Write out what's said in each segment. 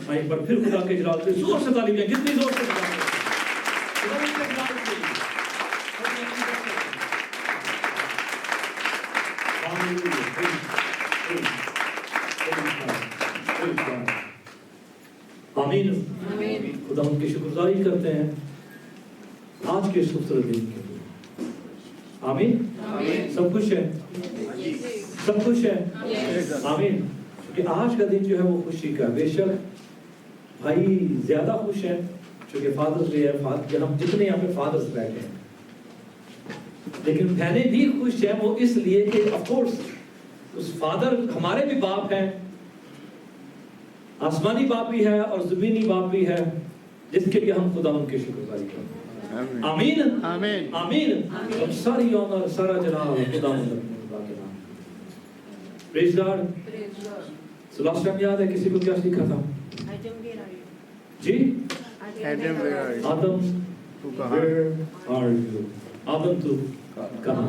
एक बार फिर खुदा के जलाल से जोर से तालियां, कितनी जोर से खुदा के जलाल से। आमीन। खुदा उनकी शुक्रगुजारी करते हैं आज के खूबसूरत दिन के लिए। आमीन। सब कुछ है, सब कुछ है। आमीन। कि आज का दिन जो है वो खुशी का, बेशक भाई ज्यादा खुश है क्योंकि फादर्स डे है, हम जितने यहाँ पे फादर्स बैठे हैं, लेकिन बहनें भी खुश है वो इसलिए कि ऑफ कोर्स उस फादर हमारे भी बाप हैं, आसमानी बाप भी है और ज़मीनी बाप भी है, जिसके लिए हम खुदा उनकी शुक्रगुजारी करते हैं। आमीन आमीन आमीन। अब सारी ऑनर सारा जलाल खुदा के नाम। Praise God. So last time याद है किसी को क्या सीखा था जी? आदम where are you? आदम तू कहाँ?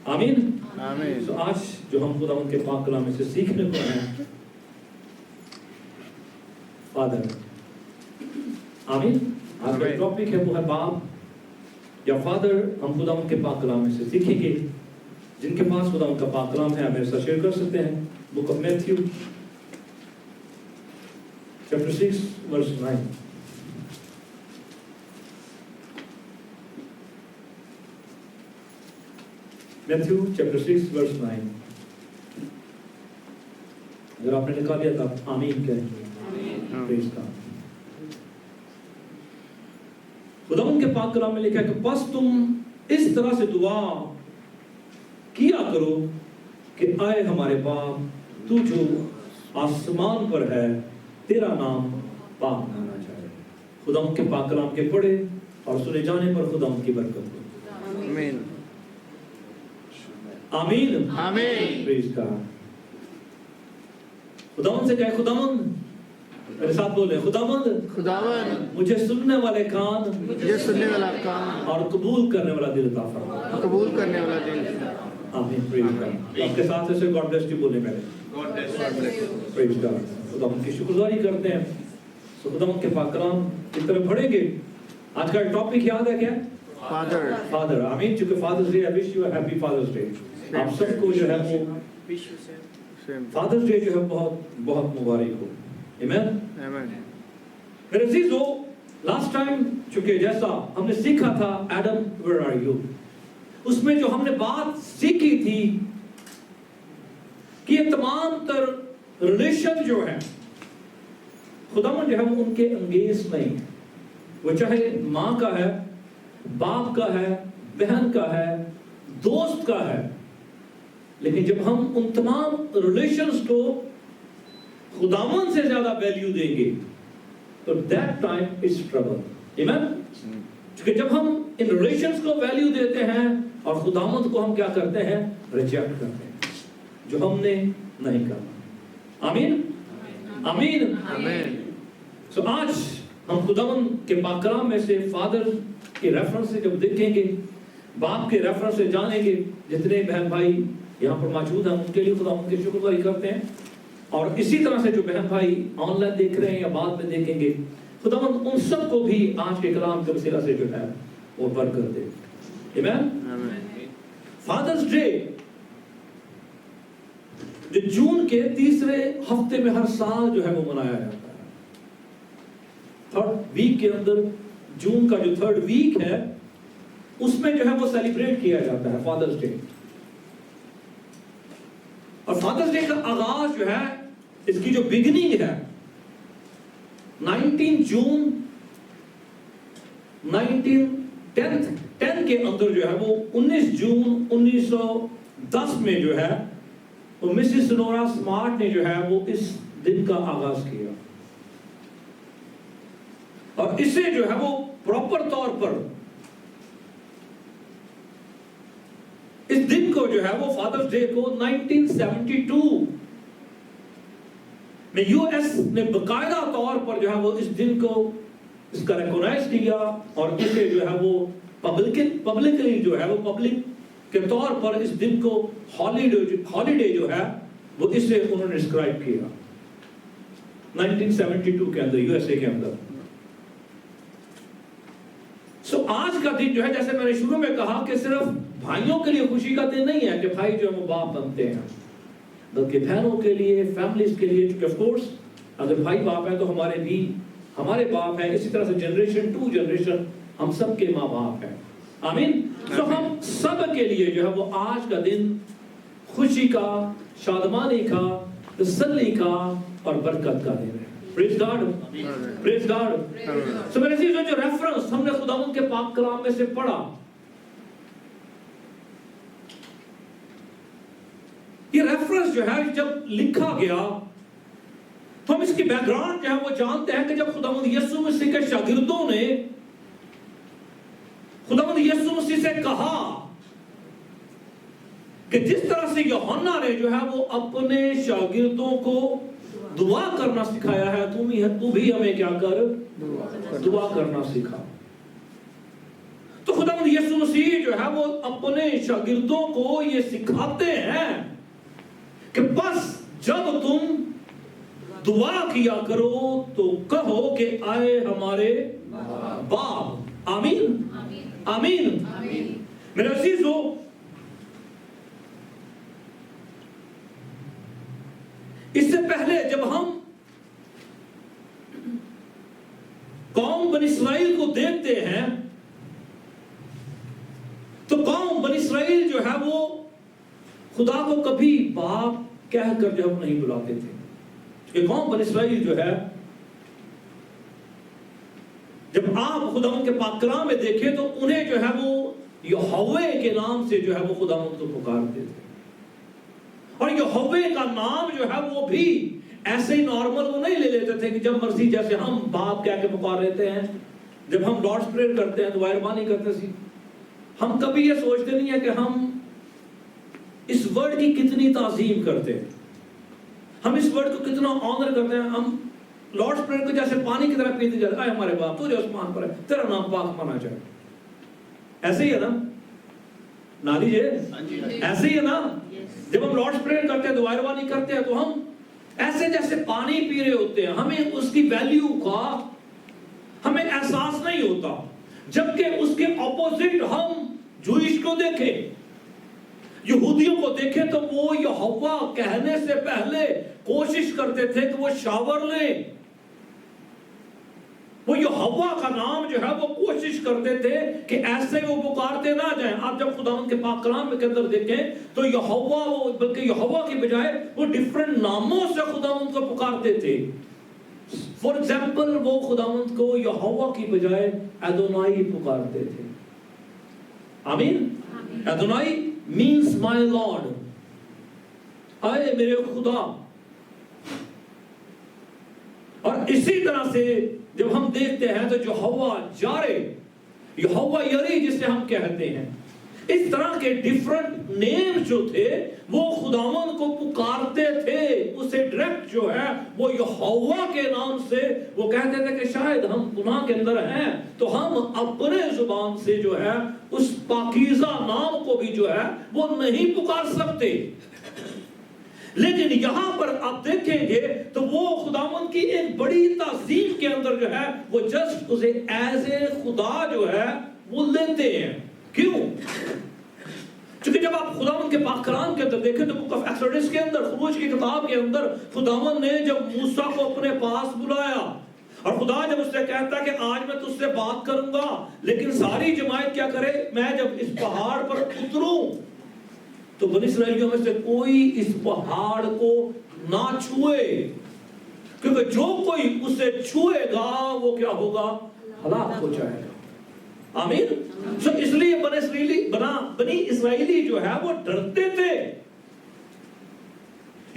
आमीन आमीन। तो आज जो हम खुदा उनके पाक कलाम में से सीखने को हैं फादर। आमीन। आज का टॉपिक है वो है बाप या फादर। हम खुदा उनके पाक कलाम में से सीखेंगे। जिनके पास खुदा उनका पाक कलाम है मेरे साथ शेयर कर सकते हैं। Book of Matthew chapter 6 verse 9। Matthew chapter 6 verse 9। अगर आपने निकाल लिया था आमीन कहेंगे। Praise God. खुदा उनके पाक कलाम में लिखा है कि बस तुम इस तरह से दुआ किया करो कि आए हमारे बाप तू जो आसमान पर है, तेरा नाम पाक माना जाए। खुदा उनके पाक कलाम के पढ़े और सुने जाने पर खुदा उनकी बरकत हो। आमीन आमीन आमीन। Praise God. खुदावंद से कहे, खुदावंद मेरे साथ बोले, खुदावंद मुझे सुनने वाले कान, मुझे सुनने वाला कान और कबूल करने वाला दिल अता फरमा। कबूल करने वाला दिल। आमीन। Praise God. आपके साथ ऐसे गॉड ब्लेस यू बोलने पहले। God bless you. Praise God. खुदावंद की शुक्रगुजारी करते हैं। सो खुदावंद के पाक कलाम की तरफ बढ़ेंगे। आज का टॉपिक याद है क्या? फादर। फादर। आमीन। चूंकि father's day, I wish you a happy father's day. आप सबको जो है वो फादर्स डे जो है बहुत बहुत मुबारक हो। आमीन आमीन। मेरे अजीजों, लास्ट टाइम चूंकि जैसा हमने सीखा था एडम वेयर आर यू, उसमें जो हमने बात सीखी थी कि ये तमाम तर रिलेशन जो है खुदावंद जो है वो उनके अंगेज नहीं, वो चाहे माँ का है, बाप का है, बहन का है, दोस्त का है, लेकिन जब हम उन तमाम रिलेशंस को खुदावंद से ज्यादा वैल्यू देंगे तो दैट टाइम इज ट्रबल। आमीन। क्योंकि जब हम इन रिलेशंस को वैल्यू देते हैं और खुदावंद को हम क्या करते हैं? रिजेक्ट करते हैं, जो हमने नहीं करना। आमीन आमीन आमीन। सो आज हम खुदावंद के पाक कलाम में से फादर के रेफरेंस से जब देखेंगे, बाप के रेफरेंस से जानेंगे, जितने बहन भाई यहाँ पर मौजूद हैं उनके लिए खुदा उनकी शुक्रगुजारी करते हैं, और इसी तरह से जो बहन भाई ऑनलाइन देख रहे हैं या बाद में देखेंगे, खुदावंद उन सबको भी आज के कलाम के वसीला से जो है वो बरकत दे। आमीन। फादर्स डे जो जून के तीसरे हफ्ते में हर साल जो है वो मनाया जाता है। थर्ड वीक के अंदर, जून का जो थर्ड वीक है उसमें जो है वो सेलिब्रेट किया जाता है फादर्स डे। और फादर्स डे का आगाज जो है, इसकी जो बिगिनिंग है 19 जून 1910 के अंदर जो है वो 19 जून 1910 में जो है वो मिसेस सोनोरा स्मार्ट ने जो है वो इस दिन का आगाज किया, और इसे जो है वो प्रॉपर तौर पर इस दिन को जो है वो फादर्स डे को 1972 में यूएस ने बकायदा तौर पर जो है वो इस दिन को इसका रिकॉग्नाइज किया, और इसे जो है वो पब्लिकली जो है वो पब्लिक के तौर पर इस दिन को हॉलीडे जो है वो इसे उन्होंने डिस्क्राइब किया। 1972 के अंदर, यूएसए के अंदर। सो आज का दिन जो है, जैसे मैंने शुरू में कहा कि सिर्फ भाइयों के लिए खुशी का दिन नहीं है कि भाई जो है वो बाप बनते हैं, बल्कि बहनों के लिए, फैमिलीज के लिए, क्योंकि ऑफ कोर्स अगर भाई बाप है तो हमारे बाप है, इसी तरह से जनरेशन टू जनरेशन हम सब के माँ बाप हैं। आमीन। तो हम सब के लिए जो है वो आज का दिन खुशी का, शादमानी का, तसल्ली का और बरकत का दिन है। Praise God, praise God. So मेरे चीजों जो रेफरेंस हमने खुदावंद के पाक कलाम में से पढ़ा, ये रेफरेंस जो है जब लिखा गया तो हम इसकी बैकग्राउंड जो है वो जानते हैं कि जब खुदावंद यीशु मसीह के शागिर्दों ने खुदावंद यीशु मसीह से कहा कि जिस तरह से यूहन्ना ने जो है वो अपने शागिर्दों को दुआ करना सिखाया है, तू भी हमें क्या कर, दुआ करना सिखा। तो खुदावंद यीशु मसीह जो है वो अपने शागिर्दों को ये सिखाते हैं कि बस जब तुम दुआ किया करो तो कहो कि आए हमारे बाप। आमीन, आमीन। मेरे अजीजों, इससे पहले जब हम कौम बनी इस्राएल को देखते हैं तो कौम बनी इस्राएल जो है वो खुदा को कभी बाप कहकर जो हम नहीं बुलाते थे। ये कौम बनी इस्राएल जो है, जब आप खुदावंद के पाक कलाम में देखें तो उन्हें जो है वो यहोवे के नाम से जो है वो खुदावंद को पुकारते थे। और यहोवे का नाम जो है वो भी ऐसे ही नॉर्मल वो नहीं ले लेते थे कि जब मर्जी, जैसे हम बाप कह के पुकार लेते हैं, जब हम लॉर्ड्स प्रेयर करते हैं, दुआरबानी करते हैं, हम कभी ये सोचते नहीं है कि हम इस वर्ड की कितनी ताजीम करते हैं, हम इस वर्ड को कितना ऑनर करते हैं। हम लॉर्ड्स प्रेयर को जैसे पानी की तरह पीते जाते हैं, हमारे बाप तू जो आसमान पर है, तेरा नाम पाक माना जाए। ऐसे ही है ना, नाली जी, ऐसे ही है ना। जब हम लॉर्ड्स प्रेयर करते हैं, दुआरबानी करते हैं, तो हम ऐसे जैसे पानी पी रहे होते हैं, हमें उसकी वैल्यू का हमें एहसास नहीं होता। जबकि उसके ऑपोजिट हम जूइश को देखें, यहूदियों को देखें, तो वो यहोवा कहने से पहले कोशिश करते थे कि वो शावर लें, वो यहोवा का नाम जो है वो कोशिश करते थे कि ऐसे वो पुकारते ना जाएं। आप जब खुदावंद के पाक कलाम के अंदर देखें तो यहोवा, वो बल्कि यहोवा की बजाय वो डिफरेंट नामों से खुदावंद को पुकारते थे। फॉर एग्जाम्पल, वो खुदावंद को यहोवा की बजाय अदोनाई पुकारते थे। आमीन। अदोनाई मीन्स माय लॉर्ड, आए मेरे खुदा। और इसी तरह से जब हम देखते हैं तो यहोवा जारे, यहोवा यरी जिसे हम कहते हैं, इस तरह के डिफरेंट नेम जो थे वो खुदावंद को पुकारते थे। उसे डायरेक्ट जो है वो यहोवा के नाम से वो कहते थे कि शायद हम गुनाह के अंदर हैं तो हम अपने जुबान से जो है उस पाकीज़ा नाम को भी जो है वो नहीं पुकार सकते। लेकिन यहां पर आप देखेंगे तो वो खुदावंद की एक बड़ी ताज़ीम के अंदर जो है वो जस्ट उसे एज ए खुदा जो है वो लेते हैं। क्यों? क्योंकि जब आप खुदावंद के पाक कलाम के अंदर देखें तो बुक ऑफ एक्सोडस के अंदर, खुरूज की किताब के अंदर, खुदावंद ने जब मूसा को अपने पास बुलाया और खुदा जब उससे कहता कि आज मैं तुझसे बात करूंगा, लेकिन सारी जमात क्या करे, मैं जब इस पहाड़ पर उतरूं तो बनी इस्राएलियों में से कोई इस पहाड़ को ना छुए, क्योंकि जो कोई उसे छुएगा वो क्या होगा, हलाक हो जाएगा। आमीन। सो इसलिए बनी इस्राएली जो है वो डरते थे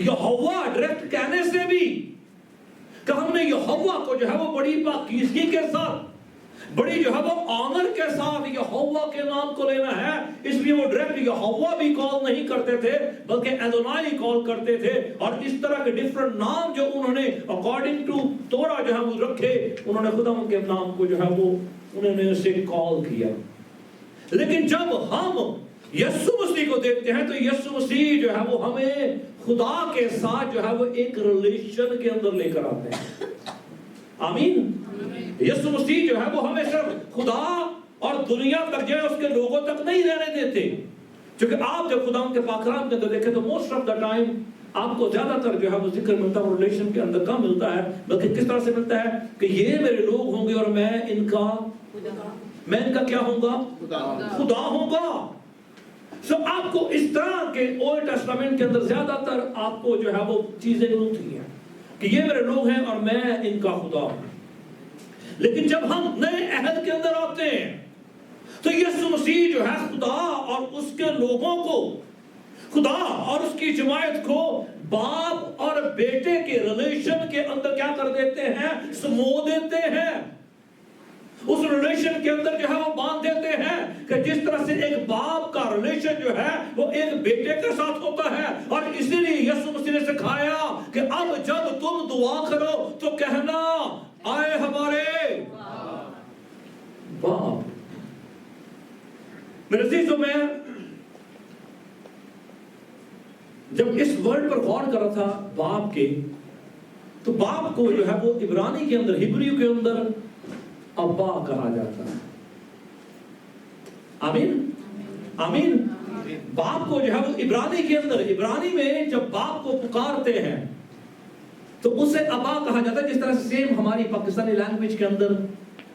यहोवा डायरेक्ट कहने से भी, कि हमने यहोवा को जो है वो बड़ी पाकीज़गी के साथ, बड़ी जो है वो ऑनर के साथ यहोवा के नाम को लेना है। इसलिए वो डायरेक्ट यहोवा भी कॉल नहीं करते थे बल्कि एदोनाई कॉल करते थे। और इस तरह के डिफरेंट नाम जो उन्होंने अकॉर्डिंग टू तोरा जो है वो रखे, उन्होंने खुदा के नाम को जो है वो उन्होंने उसे कॉल किया। लेकिन जब हम यीशु मसीह को देखते हैं तो यीशु मसीह जो है वो हमें खुदा के साथ जो है वो एक रिलेशन के अंदर लेकर आते हैं। आमीन। यीशु मसीह जो है वो हमें सिर्फ खुदा और दुनिया तक जो है उसके लोगों तक नहीं रहने देते, क्योंकि आप जब खुदा के पाकलाम के अंदर देखें तो मोस्ट ऑफ द टाइम आपको ज्यादातर जो है वो जिक्र मिलता है रिलेशन के अंदर कम मिलता है, बल्कि किस तरह से मिलता है कि ये मेरे लोग होंगे और मैं इनका क्या होऊंगा? खुदा होऊंगा। सो आपको इस तरह के ओल्ड टेस्टामेंट के अंदर ज्यादातर आपको जो है वो चीजें मिलती हैं कि ये मेरे लोग हैं और मैं इनका खुदा हूं। लेकिन जब हम नए अहद के अंदर आते हैं तो यीशु मसीह जो है खुदा और उसके लोगों को, खुदा और उसकी जमायत को बाप और बेटे के रिलेशन के अंदर क्या कर देते हैं? समो देते हैं। उस रिलेशन के अंदर जो है वो बांध देते हैं कि जिस तरह से एक बाप का रिलेशन जो है वो एक बेटे के साथ होता है। और इसीलिए यीशु मसीह ने सिखाया कि अब जब तुम दुआ करो तो कहना, आए हमारे बाप। मेरे अजीजों, में जब इस वर्ड पर गौर कर रहा था बाप के, तो बाप को जो है वो इब्रानी के अंदर, हिब्रू के अंदर अब्बा कहा जाता है। आमीन, आमीन। बाप को जो है वो इब्रानी के अंदर, इब्रानी में जब बाप को पुकारते हैं तो उसे अब्बा कहा जाता है। जिस तरह से सेम हमारी पाकिस्तानी लैंग्वेज के अंदर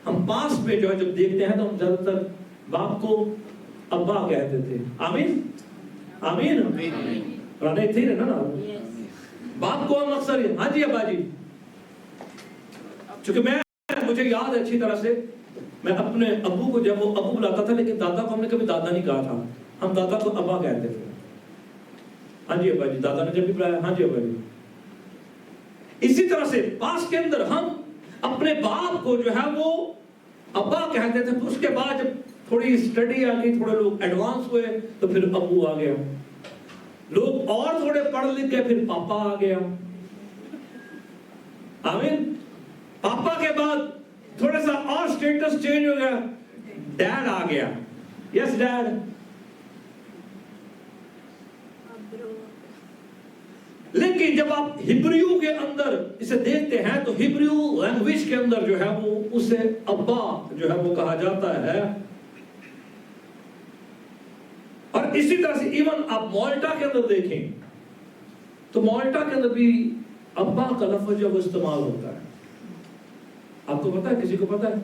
हम पास में जो है जब देखते हैं तो हम ज्यादातर बाप को अब्बा कहते थे। आमीन, आमीन। राने थी ना बाप को हम अक्सर, हाँ जी अब्बा जी। चूंकि मुझे याद है अच्छी तरह से, मैं अपने अब्बू को जब वो अब्बू बुलाता था, लेकिन दादा को हमने कभी दादा नहीं कहा था, हम दादा को अब्बा कहते थे। हाँ जी अब्बा जी। दादा ने जब भी बुलाया, हाँ जी अब्बा जी। इसी तरह से पास के अंदर हम अपने बाप को जो है वो अब्बा कहते थे। उसके बाद जब थोड़ी स्टडी आ गई, थोड़े लोग एडवांस हुए, तो फिर अब्बू आ गया। लोग और थोड़े पढ़ लिख गए, फिर पापा आ गया। आमीन। पापा के बाद थोड़ा सा और स्टेटस चेंज हो गया, डैड आ गया। Yes dad. लेकिन जब आप हिब्रू के अंदर इसे देखते हैं तो हिब्रू लैंग्वेज के अंदर जो है वो उसे अब्बा जो है वो कहा जाता है। और इसी तरह से इवन आप मोल्टा के अंदर देखें तो मोल्टा के अंदर भी अब्बा का लफ्ज जब इस्तेमाल होता है। आपको पता है, किसी को पता है?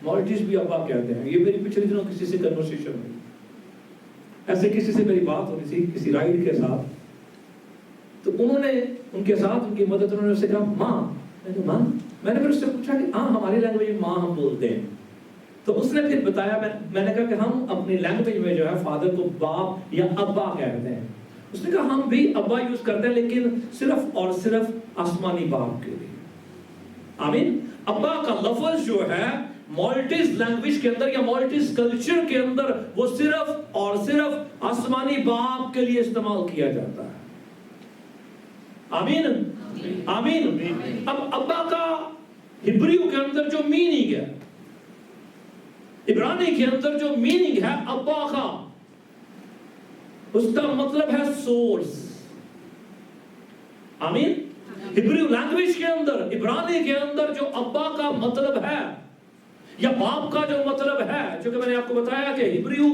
मॉल्टीज भी अब्बा कहते हैं। ये मेरी पिछले दिनों किसी से कन्वर्सेशन हुई, ऐसे किसी से मेरी बात हो रही थी किसी राइड के साथ, तो उन्होंने उनके साथ उनकी मदद, उन्होंने उससे कहा माँ। मैंने फिर उससे पूछा कि हाँ हमारी लैंग्वेज में माँ हम बोलते हैं। तो उसने फिर बताया, मैंने कहा कि हम अपनी लैंग्वेज में जो है फादर को बाप या अब्बा कहते हैं। उसने कहा हम भी अब्बा यूज करते हैं, लेकिन सिर्फ और सिर्फ आसमानी बाप के लिए। आमीन। अब्बा का लफ्ज जो है मॉल्टीज लैंग्वेज के अंदर या मॉल्टीज कल्चर के अंदर वो सिर्फ और सिर्फ आसमानी बाप के लिए इस्तेमाल किया जाता है। आमीन, आमीन। अब अब्बा का हिब्रू के अंदर जो मीनिंग है, इब्रानी के अंदर जो मीनिंग है अब्बा का, उसका मतलब है सोर्स। आमीन। हिब्रू लैंग्वेज के अंदर, इब्रानी के अंदर जो अब्बा का मतलब है या बाप का जो मतलब है, क्योंकि मैंने आपको बताया कि हिब्रू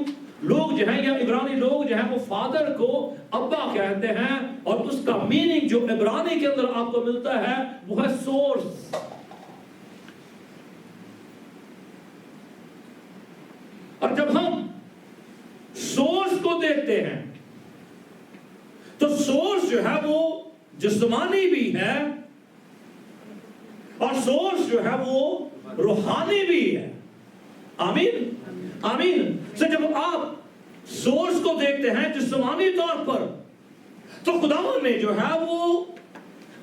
लोग जो हैं या इब्रानी लोग जो हैं वो फादर को अब्बा कहते हैं, और उसका मीनिंग जो इब्रानी के अंदर आपको मिलता है वो है सोर्स। और जब हम सोर्स को देखते हैं तो सोर्स जो है वो जिस्मानी भी है और सोर्स जो है वो रूहानी भी है। आमीन, आमीन। से जब आप सोर्स को देखते हैं जिस्मानी तौर पर, तो खुदावंद ने जो है वो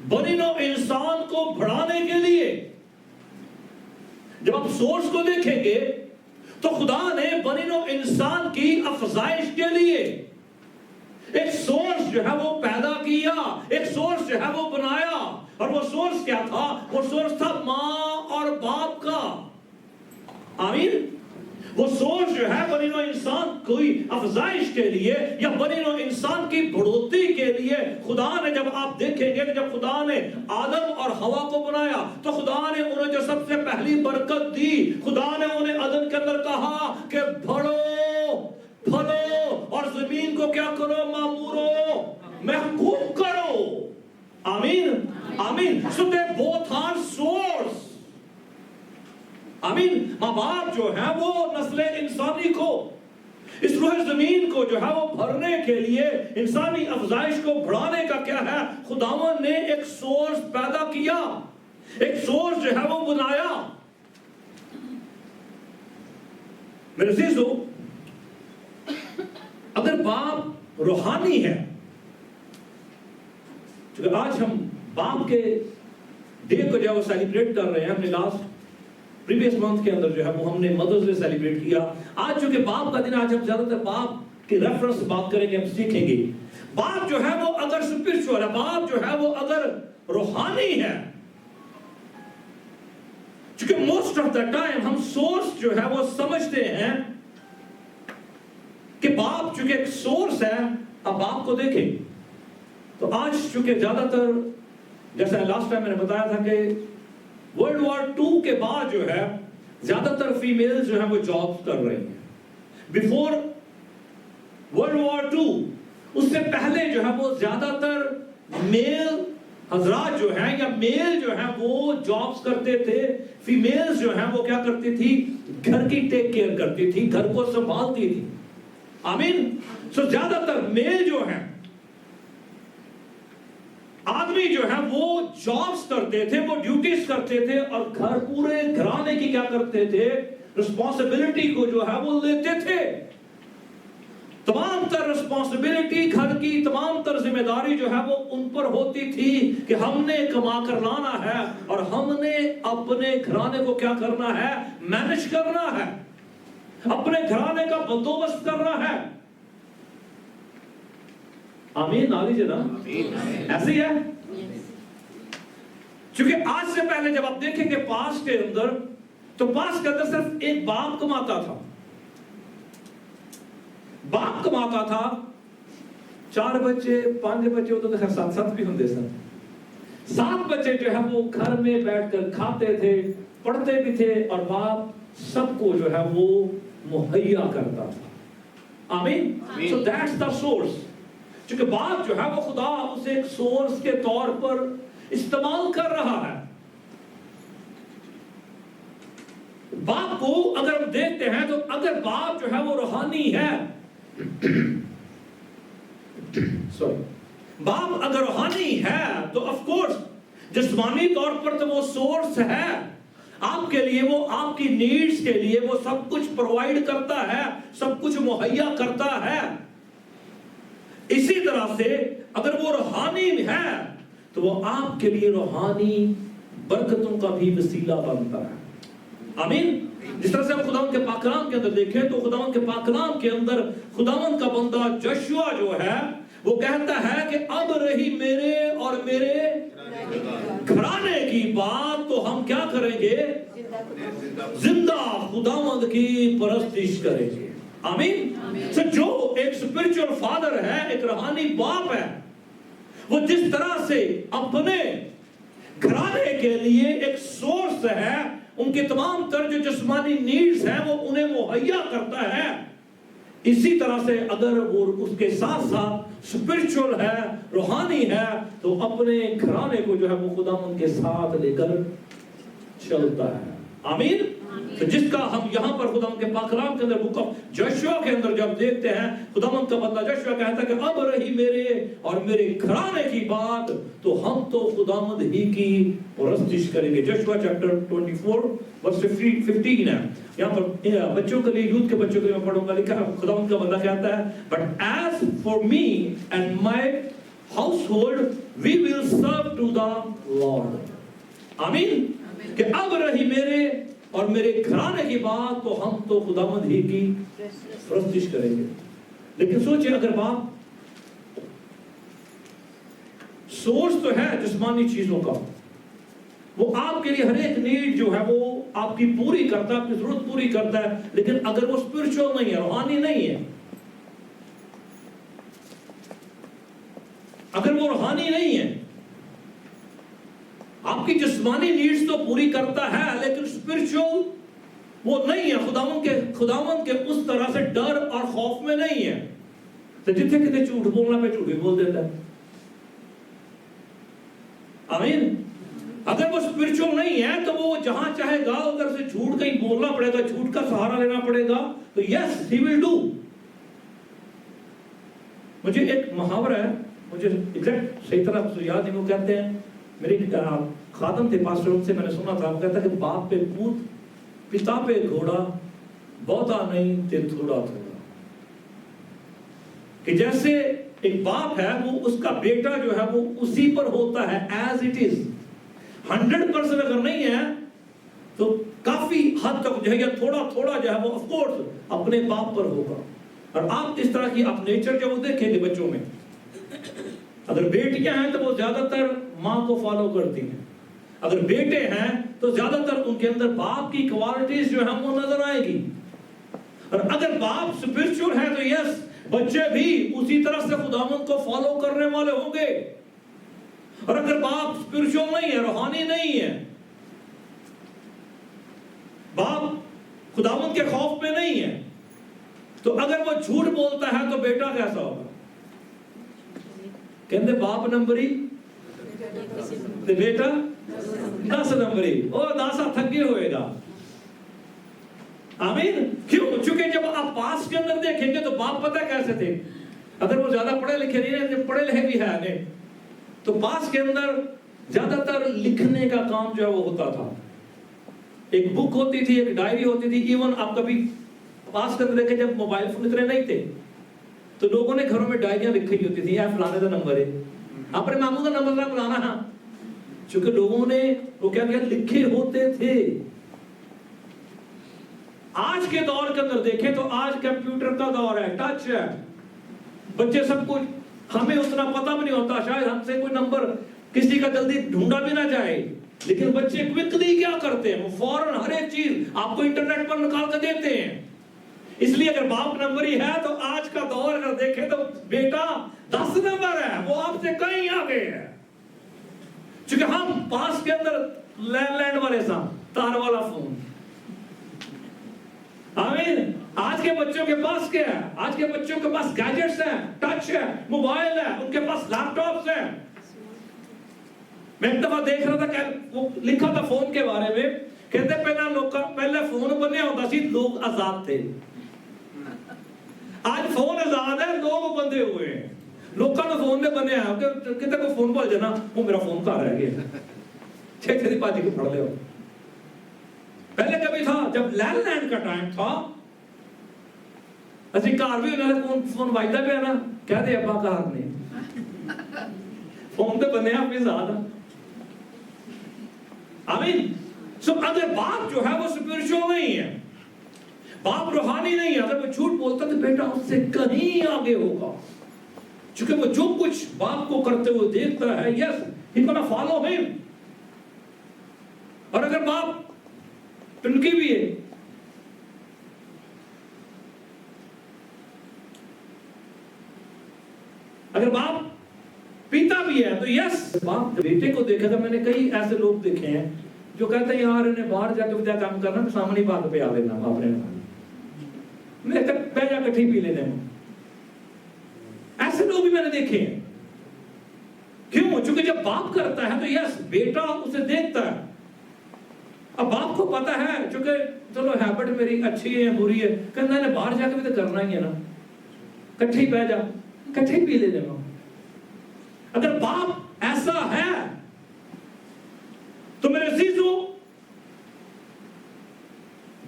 बनिनो इंसान को बढ़ाने के लिए, जब आप सोर्स को देखेंगे तो खुदा ने बनिनो इंसान की अफजाइश के लिए एक सोर्स जो है वो पैदा किया, एक सोर्स जो है वो बनाया। और वो सोर्स क्या था? वो सोर्स था माँ और बाप का। आमीन। वो सोर्स जो है बनी नौ इंसान कोई अफजाइश के लिए या बनी नौ इंसान की बढ़ोतरी के लिए खुदा ने, जब आप देखेंगे कि जब खुदा ने आदम और हवा को बनाया तो खुदा ने उन्हें जो सबसे पहली बरकत दी, खुदा ने उन्हें अदन के अंदर कहा कि बढ़ो फलो और जमीन को क्या करो, मामूरो, महकूम करो। आमीन आमीन। सो दे बोथ आर सोर्स। आमीन। माँ बाप जो है वो नस्ल इंसानी को, इस रूह जमीन को जो है वो भरने के लिए, इंसानी अफजाइश को बढ़ाने का क्या है, खुदावन ने एक सोर्स पैदा किया, एक सोर्स जो है वो बनाया। मेरे अजीजों, अगर बाप रूहानी है, क्योंकि आज हम बाप के डे को जो है वो सेलिब्रेट कर रहे हैं, हमने लास्ट प्रीवियस मंथ के अंदर जो है वो हमने मदर्स डे सेलिब्रेट किया। आज चूंकि बाप का दिन, आज हम ज्यादातर बाप के रेफरेंस बात करेंगे, हम सीखेंगे बाप जो है वो अगर स्पिरिचुअल है, बाप जो है वो अगर रूहानी है, चूंकि मोस्ट ऑफ द टाइम हम सोर्स जो है वो समझते हैं कि बाप चूंकि एक सोर्स है। अब बाप को देखें तो आज चूंकि ज्यादातर, जैसा लास्ट टाइम मैंने बताया था कि वर्ल्ड वॉर 2 के बाद जो है ज्यादातर फीमेल्स जो है वो जॉब कर रही हैं। बिफोर वर्ल्ड वॉर 2, उससे पहले जो है वो ज्यादातर मेल हजरात जो है या मेल जो है वो जॉब्स करते थे, फीमेल्स जो है वो क्या करती थी, घर की टेक केयर करती थी, घर को संभालती थी। आमीन। सो ज्यादातर मेल जो है, आदमी जो है वो जॉब्स करते थे, वो ड्यूटीज करते थे और घर, पूरे घराने की क्या करते थे, रिस्पॉन्सिबिलिटी को जो है वो लेते थे। तमाम तर रिस्पॉन्सिबिलिटी, घर की तमाम तर जिम्मेदारी जो है वो उन पर होती थी कि हमने कमा कर लाना है और हमने अपने घराने को क्या करना है, मैनेज करना है, अपने घराने का बंदोबस्त करना है। आमीन। ना लीजिए ना, ऐसे ही है। क्योंकि आज से पहले जब आप देखेंगे पास्ट के अंदर, तो पास्ट के अंदर सिर्फ एक बाप कमाता था, बाप कमाता था। 4 बच्चे 5 बच्चे होते थे, 7 भी होते सन। 7 बच्चे जो है वो घर में बैठकर खाते थे, पढ़ते भी थे और बाप सबको जो है वो मुहैया करता था। आमीन। So that's the source. क्योंकि बाप जो है वो खुदा उसे एक सोर्स के तौर पर इस्तेमाल कर रहा है। बाप को अगर हम देखते हैं तो अगर बाप जो है वो रूहानी है, सॉरी, बाप अगर रूहानी है तो ऑफ कोर्स जिस्मानी तौर पर तो वो सोर्स है आपके लिए, वो आपकी नीड्स के लिए वो सब कुछ प्रोवाइड करता है, सब कुछ मुहैया करता है। इसी तरह से अगर वो रूहानी है तो वो आपके लिए रूहानी बरकतों का भी वसीला बनता है। आमीन। जिस तरह से हम खुदावंद के पाक कलाम के अंदर देखें तो खुदावंद के पाक कलाम के अंदर खुदावंद का बंदा जोशुआ जो है वो कहता है कि अब रही मेरे और मेरे घराने की बात तो हम क्या करेंगे, जिंदा खुदावंद की परस्तिश करेंगे। आमीन। सो जो एक स्पिरिचुअल फादर है, एक रूहानी बाप है, वो जिस तरह से अपने घराने के लिए एक सोर्स है, उनके तमाम तर जो जिस्मानी नीड्स हैं वो उन्हें मुहैया करता है, इसी तरह से अगर वो उसके साथ साथ स्पिरिचुअल है, रूहानी है, तो अपने घराने को जो है वो खुदावंद के साथ लेकर चलता है। आमीन। तो जिसका हम यहाँ पर खुदावंद के पाक कलाम के अंदर बुक ऑफ जोशुआ के अंदर जब देखते हैं, खुदावंद का बंदा जोशुआ कहता है कि अब रही मेरे और मेरे घराने की बात तो हम तो खुदावंद ही की परस्तिश करेंगे। जोशुआ चैप्टर 24 वर्स 15 है। यहाँ पर बच्चों के लिए, यूथ के बच्चों के लिए मैं पढ़ूंगा, लिखा है, खुदावंद का बंदा कहता है, but as for me and my household we will serve to the Lord. आमीन। कि अब रही मेरे और मेरे घराने की बात तो हम तो खुदावंद ही की परस्तिश करेंगे। लेकिन सोचिए, अगर बाप सोर्स तो है जिस्मानी चीजों का, وہ آپ کے لیے ہر ایک نیڈ جو ہے وہ آپ کی پوری کرتا ہے, آپ کی ضرورت پوری کرتا ہے, لیکن اگر وہ اسپرچول نہیں ہے, روحانی نہیں ہے, اگر وہ روحانی نہیں ہے, آپ کی جسمانی نیڈز تو پوری کرتا ہے لیکن اسپرچول وہ نہیں ہے, خداوند کے اس طرح سے ڈر اور خوف میں نہیں ہے, تو جتنے کتنے جھوٹ بولنا پہ جھوٹ ہی بول دیتا ہے. آمین. اگر وہ اسپرچول نہیں ہے تو وہ جہاں چاہے گا ادھر سے جھوٹ کہیں بولنا پڑے گا, جھوٹ کا سہارا لینا پڑے گا, تو یس ہی ول ڈو. مجھے ایک محاورہ ہے, مجھے ایگزیکٹ صحیح طرح یاد نہیں, وہ کہتے ہیں, میرے خادم تھے پاسٹر, ان سے میں نے سنا تھا, وہ کہتا ہے کہ باپ پہ پوت, پتا پہ گھوڑا, بہتا نہیں تے تھوڑا تھوڑا. کہ جیسے ایک باپ ہے وہ اس کا بیٹا جو ہے وہ اسی پر ہوتا ہے as it is. 100% اگر نہیں ہے تو کافی حد تک جو ہے یا تھوڑا تھوڑا جو ہے وہ of course اپنے باپ پر ہوگا. اور آپ اس طرح کی آپ نیچر جو وہ دیکھیں گے بچوں میں, اگر بیٹیاں ہیں تو وہ زیادہ تر ماں کو فالو کرتی ہیں, اگر بیٹے ہیں تو زیادہ تر ان کے اندر باپ کی کوالٹیز جو ہیں وہ نظر آئے گی. اور اگر باپ اسپرچول ہے تو یس بچے بھی اسی طرح سے خداوند کو فالو کرنے والے ہوں گے. اور اگر باپ اسپرچول نہیں ہے, روحانی نہیں ہے, باپ خداوند کے خوف میں نہیں ہے, تو اگر وہ جھوٹ بولتا ہے تو بیٹا کیسا ہوگا؟ کہتے باپ نمبری تے بیٹا 10 نمبری, اور 10 تھکے ہوئے گا. آمین. کیوں؟ چونکہ جب آپ پاس کے اندر دیکھیں گے تو باپ پتہ کیسے تھے, اگر وہ زیادہ پڑھے لکھے نہیں ہیں, پڑھے لکھے بھی ہیں تو پاس کے اندر زیادہ تر لکھنے کا کام جو ہے وہ ہوتا تھا. ایک بک ہوتی تھی, ایک ڈائری ہوتی تھی. ایون آپ کبھی پاس کے اندر دیکھیں جب موبائل فون اتنے نہیں تھے تو لوگوں نے گھروں میں ڈائریاں لکھی ہوتی تھی, فلانے کا نمبر ہے, اپنے ماموں کا نمبر نہ بلانا. ہاں, چونکہ لوگوں نے وہ کیا کیا لکھے ہوتے تھے. آج کے دور کے اندر دیکھیں تو آج کمپیوٹر کا دور ہے, ٹچ ہے, بچے سب کچھ, ہمیں اتنا پتہ بھی نہیں ہوتا, شاید ہم سے کوئی نمبر کسی کا جلدی ڈھونڈا بھی نہ جائے, لیکن بچے کوئکلی کیا کرتے ہیں, وہ فوراً ہر ایک چیز آپ کو انٹرنیٹ پر نکال کے دیتے ہیں. اس لیے اگر باپ نمبری ہے تو آج کا دور اگر دیکھیں تو بیٹا 10 نمبر ہے, وہ آپ سے کہیں آگے ہے. چونکہ ہم پاس کے اندر لینڈ والے سا تار والا فون. آمین. آج کے بچوں کے پاس کیا ہے؟ آج کے بچوں کے پاس گیجٹس ہیں, ٹچ ہے, موبائل ہے, ان کے پاس لیپ ٹاپس ہیں. میں ایک دفعہ دیکھ رہا تھا کہ وہ لکھا تھا فون کے بارے میں, کہتے پہلے فون بنیا ہوتا سی, لوگ آزاد تھے. آج فون آزاد ہے, لوگ بندے ہوئے ہیں. لوگوں نے فون میں بنیا ہے, کہتے کو فون بول جانا, وہ میرا فون کہاں رہ گیا, چھتی پاجی کو پڑھ لے. پہلے کبھی تھا جب لینڈ لائن کا ٹائم تھا, اسی کار بھی انہوں نے فون وائدہ پہ ہے نا, کہہ دے ابا کار نے فون تو بنے آپ بھی زیادہ. آمین. سو اگر باپ جو ہے وہ اسپرچول نہیں ہے, باپ روحانی نہیں ہے, اگر وہ جھوٹ بولتا تو بیٹا اس سے کہیں آگے ہوگا. چونکہ وہ جو کچھ باپ کو کرتے ہوئے دیکھتا ہے, یس ہی گونا فالو ہم. اور اگر باپ ٹنکی بھی ہے, اگر باپ پیتا بھی ہے تو یس باپ بیٹے کو دیکھا تھا. میں نے کئی ایسے لوگ دیکھے ہیں جو کہتے ہیں یار انہیں باہر جا کے کیا کام کرنا, سامنے بات پہ آ لینا باپ نے, میں پہ جا کٹھی پی لینے. ایسے لوگ بھی میں نے دیکھے ہیں. کیوں؟ چونکہ جب باپ کرتا ہے تو یس بیٹا اسے دیکھتا ہے. اب باپ کو پتا ہے, چونکہ چلو ہیبٹ میری اچھی ہے بری ہے, کہنا ہے باہر جا کے بھی تو کرنا ہی ہے نا, کٹھی پہ جا کٹھی پی لینے. اگر باپ ایسا ہے تو میرے عزیزو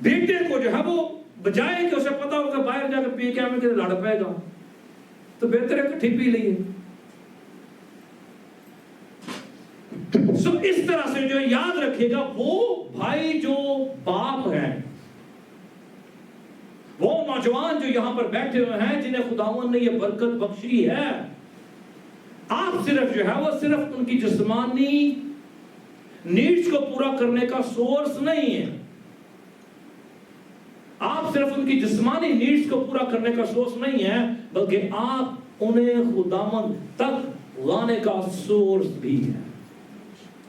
بیٹے کو جو ہے وہ بجائے کہ اسے پتا ہوگا باہر جا کے پی کے ہمیں لڑ پائے گا, تو بہتر ہے کٹھی پی لئیے. سو اس طرح سے جو یاد رکھے گا, وہ بھائی جو باپ ہیں, وہ نوجوان جو یہاں پر بیٹھے ہوئے ہیں جنہیں خداوند نے یہ برکت بخشی ہے, آپ صرف جو ہے وہ صرف ان کی جسمانی नीड्स को पूरा करने का सोर्स नहीं है। आप सिर्फ उनकी जिस्मानी नीड्स को पूरा करने का सोर्स नहीं है, बल्कि आप उन्हें खुदावंद तक लाने का सोर्स भी है।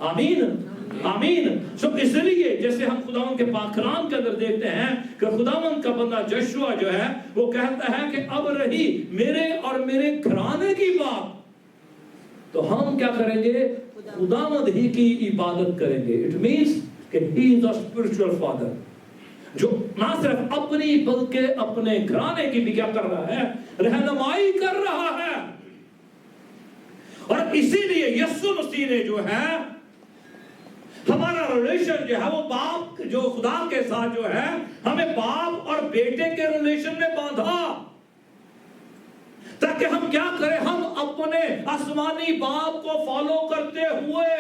आमीन आमीन। सो इसलिए जैसे हम खुदावंद के पाक कलाम के अंदर देखते हैं कि खुदावंद का बंदा यहोशुआ जो है वो कहता है कि अब रही मेरे और मेरे घराने की बात, तो हम क्या करेंगे? खुदावंद ही की इबादत करेंगे। इट मींस कि he is a spiritual father, जो ना सिर्फ अपनी बल्कि अपने घराने की भी क्या कर रहा है? रहनुमाई कर रहा है। और इसीलिए यीशु मसीह ने जो है हमारा रिलेशन जो है वो बाप जो खुदा के साथ जो है हमें बाप और बेटे के रिलेशन में बांधा, ताकि हम क्या करें? हम अपने आसमानी बाप को फॉलो करते हुए,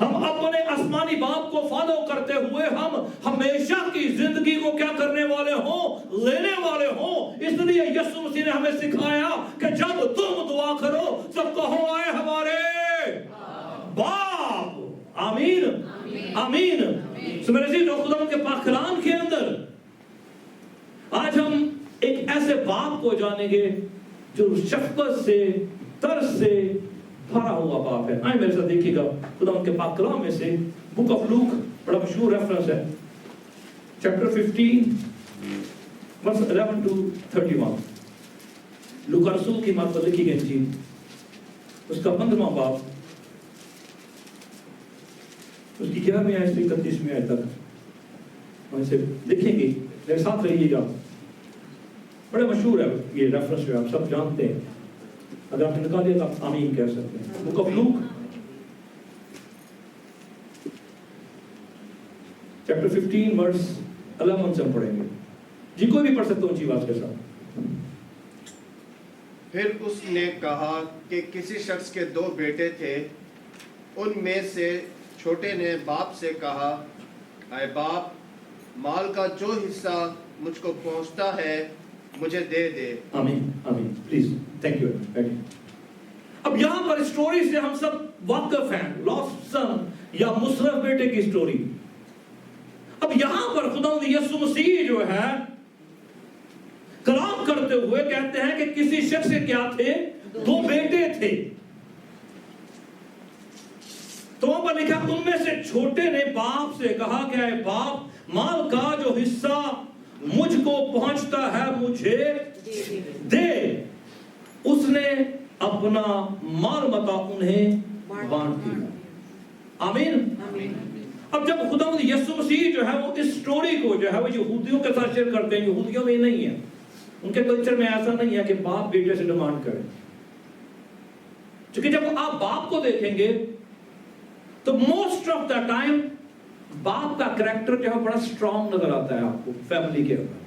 हम अपने आसमानी बाप को फॉलो करते हुए हम हमेशा की जिंदगी को क्या करने वाले हो? लेने वाले हो। इसलिए यीशु मसीह ने हमें सिखाया कि जब तुम दुआ करो तो कहो आए हमारे बाप। आमीन आमीन। सो मेरे जी खुदा के पाक कलाम के अंदर आज हम एक ऐसे बाप को जानेंगे जो शफकत से, तरस से भरा हुआ बाप है। आए मेरे साथ देखिएगा खुदा के पाक कलाम में से बुक ऑफ लूक, बड़ा मशहूर रेफरेंस है, चैप्टर 15 वर्स 11 to 31। लूका रसूल की मार्फत लिखी गई चीज, उसका 15वां बाप, उसकी 11वीं आयत से 31वीं आयत तक हम इसे देखेंगे। मेरे साथ रहिएगा। बड़ा मशहूर है ये रेफरेंस जो आप सब जानते हैं। अगर आपने निकाल लिया तो आप आमीन कह सकते हैं। Book of Luke chapter 15 verse 11 से हम पढ़ेंगे। जी कोई भी पढ़ सकते हो ऊंची आवाज के साथ। फिर उसने कहा कि किसी शख्स के 2 बेटे थे। उनमें से छोटे ने बाप से कहा, ऐ बाप, माल का जो हिस्सा मुझको पहुंचता है मुझे दे दे। आमीन आमीन। Please, thank you. अब यहां पर स्टोरी से हम सब वाकिफ हैं, लॉस्ट सन या मुशर्रफ बेटे की स्टोरी। अब यहां पर खुदावंद यीशु मसीह जो है कलाम करते हुए कहते हैं कि किसी शख्स के क्या थे? 2 बेटे थे। तो वहां पर लिखा, उनमें से छोटे ने बाप से कहा कि ऐ बाप, माल का जो हिस्सा मुझको पहुंचता है मुझे दे। उसने अपना माल मता उन्हें बांट दिया। आमीन। अब जब खुदावंद यीशु मसीह जो है वो इस स्टोरी को जो है वो यहूदियों के साथ शेयर करते हैं, यहूदियों में नहीं है, उनके कल्चर में ऐसा नहीं है कि बाप बेटे से डिमांड करे। क्योंकि जब आप बाप को देखेंगे तो मोस्ट ऑफ द टाइम बाप का कैरेक्टर जो है बड़ा स्ट्रांग नजर आता है आपको फैमिली के अंदर।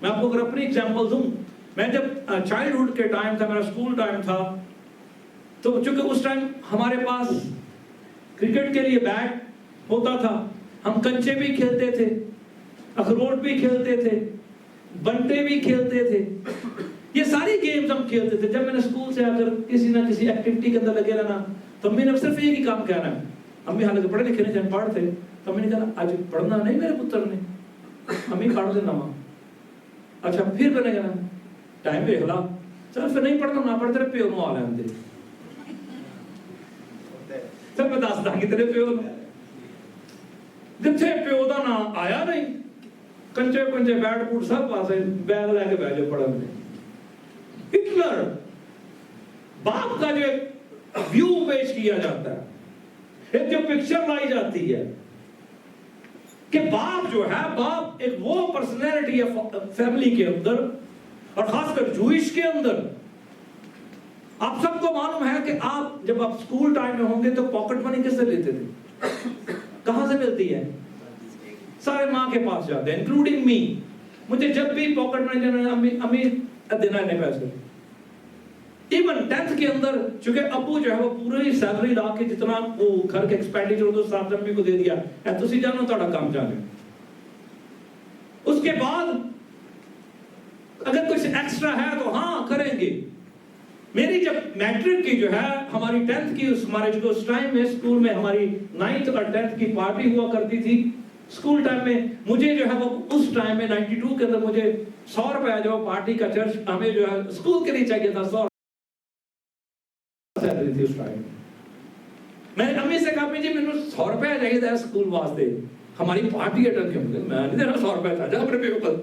मैं आपको अगर अपनी एग्जांपल दूं, मैं जब चाइल्डहुड के टाइम था, मेरा स्कूल टाइम था, तो चूंकि उस टाइम हमारे पास क्रिकेट के लिए बैट होता था, हम कंचे भी खेलते थे, अखरोट भी खेलते थे, बंटे भी खेलते थे, ये सारी गेम्स हम खेलते थे। जब मैंने स्कूल से आकर किसी ना किसी एक्टिविटी के अंदर लगे रहना, तो मैंने सिर्फ एक ही काम कहना है। अम्मी हालांकि पढ़े लिखे नहीं, जब पढ़ते तो मैंने कहा आज पढ़ना नहीं मेरे पुत्र ने, अम्मी काट देना माँ। अच्छा फिर मैंने कहा टाइम देख ला, चल फिर नहीं पढ़ना ना पढ़ते प्यो नु आ लेंदे। फिर मैं दसदा कि तेरे प्यो जिथे प्यो दा ना आया नहीं, कंचे कंचे बैट बूट सब पासे बैग लेके बैठ जाओ पढ़ने। हिटलर बाप का जो व्यू पेश किया जाता है, एक जो पिक्चर लाई जाती है कि बाप जो है, बाप एक वो पर्सनैलिटी है फैमिली के अंदर और खासकर जूइश के अंदर। आप सबको मालूम है कि आप जब आप स्कूल टाइम में होंगे तो पॉकेट मनी किससे लेते थे? कहां से मिलती है? सारे माँ के पास जाते हैं, इंक्लूडिंग मी। मुझे जब भी पॉकेट मनी देना, अम्मी देना है पैसे। इवन 10th के अंदर चूंकि अबू जो है वो पूरी सैलरी ला के जितना वो घर के एक्सपेंडिचर होता साथ अम्मी को दे दिया है, तुसी जानो ਤੁਹਾਡਾ काम जाने। उसके बाद अगर कुछ एक्स्ट्रा है तो हाँ करेंगे, میری جب میٹرک کی جو ہے ہماری 10th کی ہمارے جو اس ٹائم میں اسکول میں ہماری 9th اور 10th کی پارٹی ہوا کرتی تھی اسکول ٹائم میں، مجھے جو ہے وہ اس ٹائم میں 92 کے اندر مجھے 100 روپے جو پارٹی کا چرچ ہمیں جو ہے اسکول کے لیے چاہیے تھا 100 تھی اس ٹائم۔ میں نے امی سے کہا جی مجھے 100 روپے چاہیے تھا اسکول واسطے، ہماری پارٹی اٹینڈ کیوں؟ میں نہیں دینا 100 روپے تھا، جا اپنے پیو کو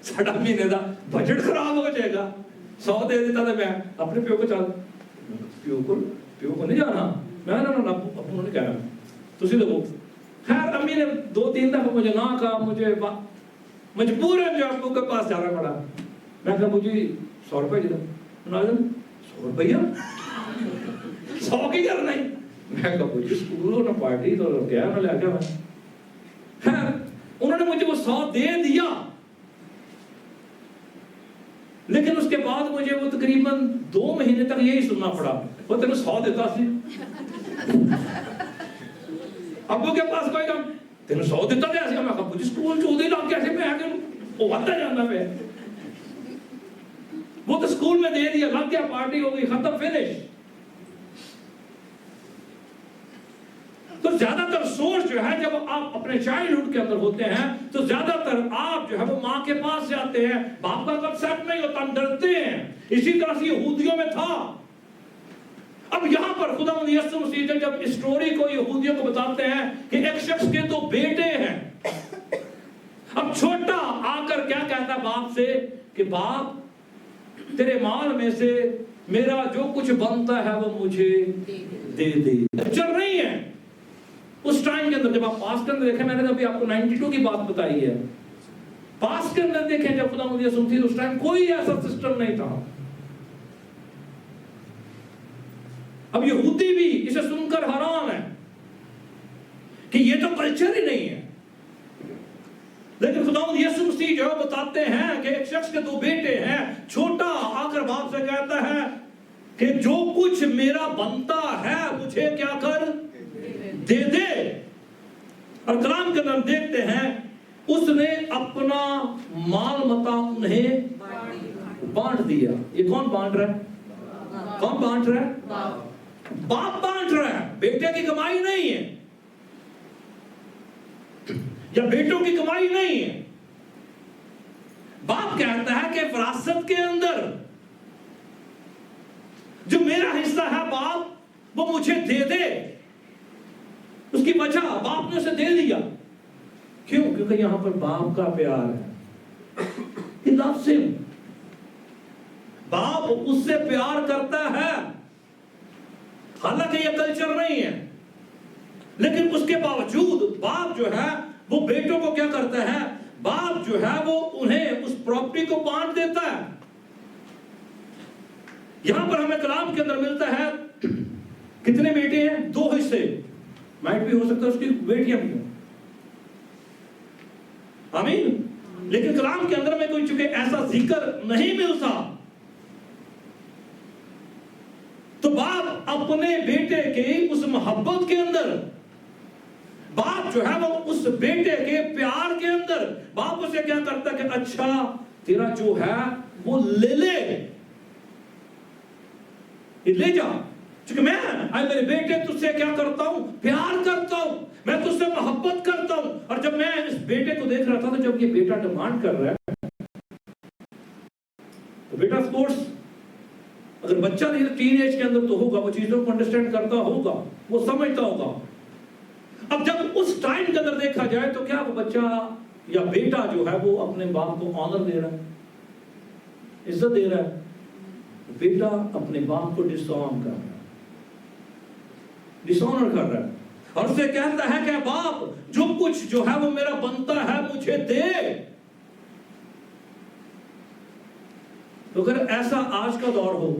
ساڑھا مہینے دا بجٹ خراب ہو جائے گا، 100 دے دیتا تھا، میں اپنے پیو کو چل پیو کو نہیں جانا، میں نے انہوں نے کہا تسی دو۔ خیر امی نے 2-3 دفعہ مجھے نہ کہا، مجھے مجبوراً جو ابو کے پاس جانا پڑا۔ میں کہا مجھے 100 روپے دے دو، 100 روپیہ 100 کی کرنا ہی، میں کہا مجھے اسکول نہ پارٹی تو کیا میں لے کے میں۔ خیر انہوں نے مجھے وہ 100 دے دیا، لیکن اس کے بعد مجھے وہ تقریباً 2 مہینے تک یہی سننا پڑا، وہ تینوں 100 دیتا سی، ابو کے پاس کوئی کام تینوں 100 دیتا دیا سی، میں کہا مجھے اسکول 14 لاکھ کیسے میں آگے وہ آتا جانا پہ، وہ تو اسکول میں دے دیا، لگ گیا، پارٹی ہو گئی، ختم، فنش۔ تو زیادہ تر سوچ جو ہے جب آپ اپنے چائلڈہڈ کے اندر ہوتے ہیں تو زیادہ تر آپ جو ہے وہ ماں کے پاس جاتے ہیں، باپ کا کنسپٹ نہیں ہوتا، ہم ڈرتے ہیں۔ اسی طرح سے یہودیوں میں تھا۔ اب یہاں پر خداوند یسوع مسیح جب اس سٹوری کو یہودیوں کو بتاتے ہیں کہ ایک شخص کے 2 بیٹے ہیں، اب چھوٹا آ کر کیا کہتا ہے باپ سے کہ باپ تیرے مال میں سے میرا جو کچھ بنتا ہے وہ مجھے دے دے۔ چل رہی ہے اس ٹائم کے اندر، جب آپ پاسٹ کے اندر دیکھیں، میں نے ابھی آپ کو 92 کی بات بتائی ہے، پاسٹ کے اندر دیکھیں جب خداوند یسوع مسیح اس ٹائم کوئی ایسا سسٹم نہیں تھا۔ اب یہودی بھی اسے سن کر حیران ہے کہ یہ تو کلچر ہی نہیں ہے، لیکن خداوند یسوع مسیح جو بتاتے ہیں کہ ایک شخص کے 2 بیٹے ہیں، چھوٹا آ کر باپ سے کہتا ہے کہ جو کچھ میرا بنتا ہے مجھے کیا کر دے دے، اور کلام کے اندر دیکھتے ہیں اس نے اپنا مال متا انہیں بانٹ دیا۔ یہ کون بانٹ رہا ہے؟ کون بانٹ رہا ہے؟ باپ بانٹ رہا ہے، بیٹے کی کمائی نہیں ہے یا بیٹوں کی کمائی نہیں ہے۔ باپ کہتا ہے کہ وراثت کے اندر جو میرا حصہ ہے باپ وہ مجھے دے دے۔ اس کی وجہ باپ نے اسے دے دیا، کیوں؟ کیونکہ یہاں پر باپ کا پیار ہے، He loves him۔ باپ اس سے پیار کرتا ہے، حالانکہ یہ کلچر نہیں ہے، لیکن اس کے باوجود باپ جو ہے وہ بیٹوں کو کیا کرتا ہے؟ باپ جو ہے وہ انہیں اس پراپرٹی کو بانٹ دیتا ہے۔ یہاں پر ہمیں کلام کے اندر ملتا ہے کتنے بیٹے ہیں؟ 2 حصے، مائٹ بھی ہو سکتا ہے اس کی بیٹیاں بھی ہوں، آمین۔ لیکن کلام کے اندر میں کوئی چونکہ ایسا ذکر نہیں ملتا، تو باپ اپنے بیٹے کی اس محبت کے اندر، باپ جو ہے وہ اس بیٹے کے پیار کے اندر، باپ اسے کیا کرتا ہے کہ اچھا تیرا جو ہے وہ لے لے، یہ لے جا، چونکہ میں میرے بیٹے تجھ سے کیا کرتا ہوں؟ پیار کرتا ہوں، میں تجھ سے محبت کرتا ہوں۔ اور جب میں اس بیٹے کو دیکھ رہا تھا تو جب یہ بیٹا ڈیمانڈ کر رہا ہے تو بیٹا آف کورس اگر بچہ نہیں ٹین ایج کے اندر تو ہوگا، وہ چیزوں کو انڈرسٹینڈ کرتا ہوگا، وہ سمجھتا ہوگا۔ اب جب اس ٹائم کے اندر دیکھا جائے تو کیا وہ بچہ یا بیٹا جو ہے وہ اپنے باپ کو آنر دے رہا ہے، عزت دے رہا ہے؟ بیٹا اپنے باپ کو ڈسآنر کر رہا ہے، ڈسآنر کر رہا ہے، اور اسے کہتا ہے کہ باپ جو کچھ جو ہے وہ میرا بنتا ہے مجھے دے۔ تو اگر ایسا آج کا دور ہو،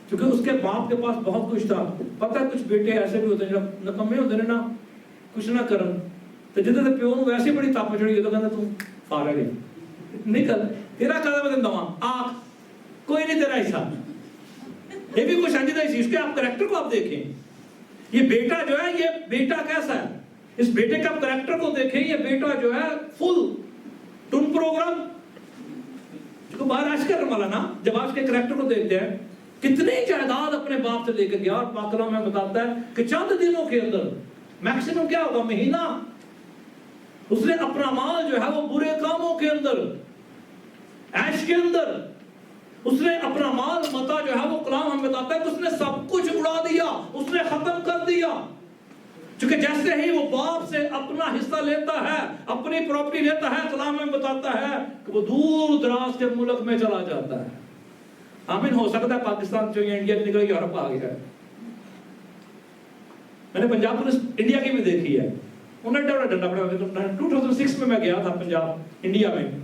کیونکہ اس کے باپ کے پاس بہت کچھ تھا، پتہ ہے کچھ بیٹے ایسے بھی ہوتے ہیں جب نکمے ہوتے ہیں نا، کچھ نہ کرن تو جدے تے پیو نوں ویسے بڑی تپ چڑھی تو کہندا تو فارغ ہے، نکل تیرا قدم میں دیندا آ کوئی نہیں تیرا حصہ۔ یہ بھی کچھ انجدہ اسی، اس کے آپ کریکٹر کو آپ دیکھیں، یہ بیٹا جو ہے یہ بیٹا کیسا ہے، اس بیٹے کا کریکٹر کو دیکھیں، یہ بیٹا جو ہے فل ٹون پروگرام جو باہر آج کر والا نا، جب آج کے کریکٹر کو دیکھتے ہیں कितनी जायदाद अपने बाप से लेकर गया, और पाक कलाम में बताता है कि चंद दिनों के अंदर, मैक्सिमम क्या होगा, महीना, उसने अपना माल जो है वो बुरे कामों के अंदर, ऐश के अंदर, उसने अपना माल मता जो है वो कलाम हमें बताता है कि उसने सब कुछ उड़ा दिया, उसने खत्म कर दिया। क्योंकि जैसे ही वो बाप से अपना हिस्सा लेता है, अपनी प्रॉपर्टी लेता है, कलाम में बताता है कि वो दूर दराज के मुल्क में चला जाता है। आमीन। हो सकता है पाकिस्तान से या इंडिया से निकल यूरोप आ गया है। मैंने पंजाब पुलिस इंडिया की भी देखी है, उन्होंने बड़ा डंडा पड़ा। 2006 में मैं गया था पंजाब इंडिया में,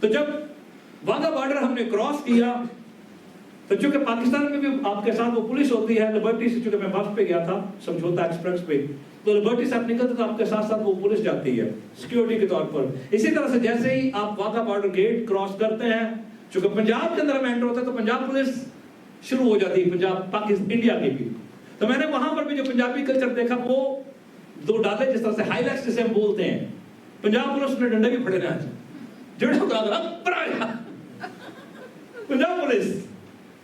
तो जब वाघा बॉर्डर हमने क्रॉस किया, तो चूंकि पाकिस्तान में भी आपके साथ वो पुलिस होती है, लिबर्टी से, चूंकि मैं बस पे गया था समझौता एक्सप्रेस पे, तो लिबर्टी से आप निकलते तो आपके साथ साथ वो पुलिस जाती है सिक्योरिटी के तौर पर। इसी तरह से जैसे ही आप वाघा बॉर्डर गेट क्रॉस करते हैं, चूंकि पंजाब के अंदर में एंटर होता है, तो पंजाब पुलिस शुरू हो जाती है, पंजाब पाकिस्तान इंडिया की भी। तो मैंने वहां पर भी जो पंजाबी कल्चर देखा, वो दो डाले जिस तरह से हाईलाइट्स जिसे हम बोलते हैं, पंजाब पुलिस ने डंडे भी फड़े ना पंजाब पुलिस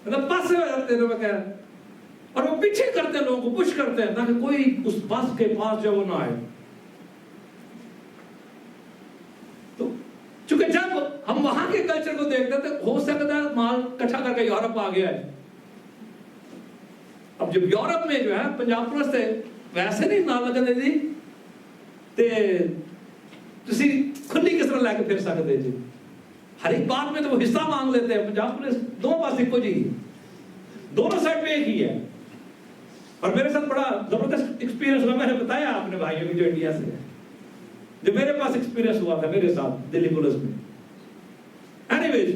मतलब पास से हो जाते हैं, कह रहे, और वो पीछे करते हैं, लोगों को पुश करते हैं ताकि कोई उस बस के पास जो वो ना आए। तो चूंकि जब हम वहां के कल्चर को देखते हैं, तो हो सकता है माल इकट्ठा करके यूरोप आ गया है। अब जब यूरोप में जो है पंजाब पुलिस से वैसे नहीं ना लगने दी, ते तुसी खुली किस तरह लेके फिर सकते जी, हर एक बात में तो वो हिस्सा मांग लेते हैं। पंजाब पुलिस दोनों पास इको जी, दोनों साइड पे एक ही है। और मेरे साथ बड़ा जबरदस्त एक्सपीरियंस हुआ, मैंने बताया आपने भाइयों की जो इंडिया से है, जो मेरे पास एक्सपीरियंस हुआ था मेरे साथ दिल्ली पुलिस में। एनीवेज,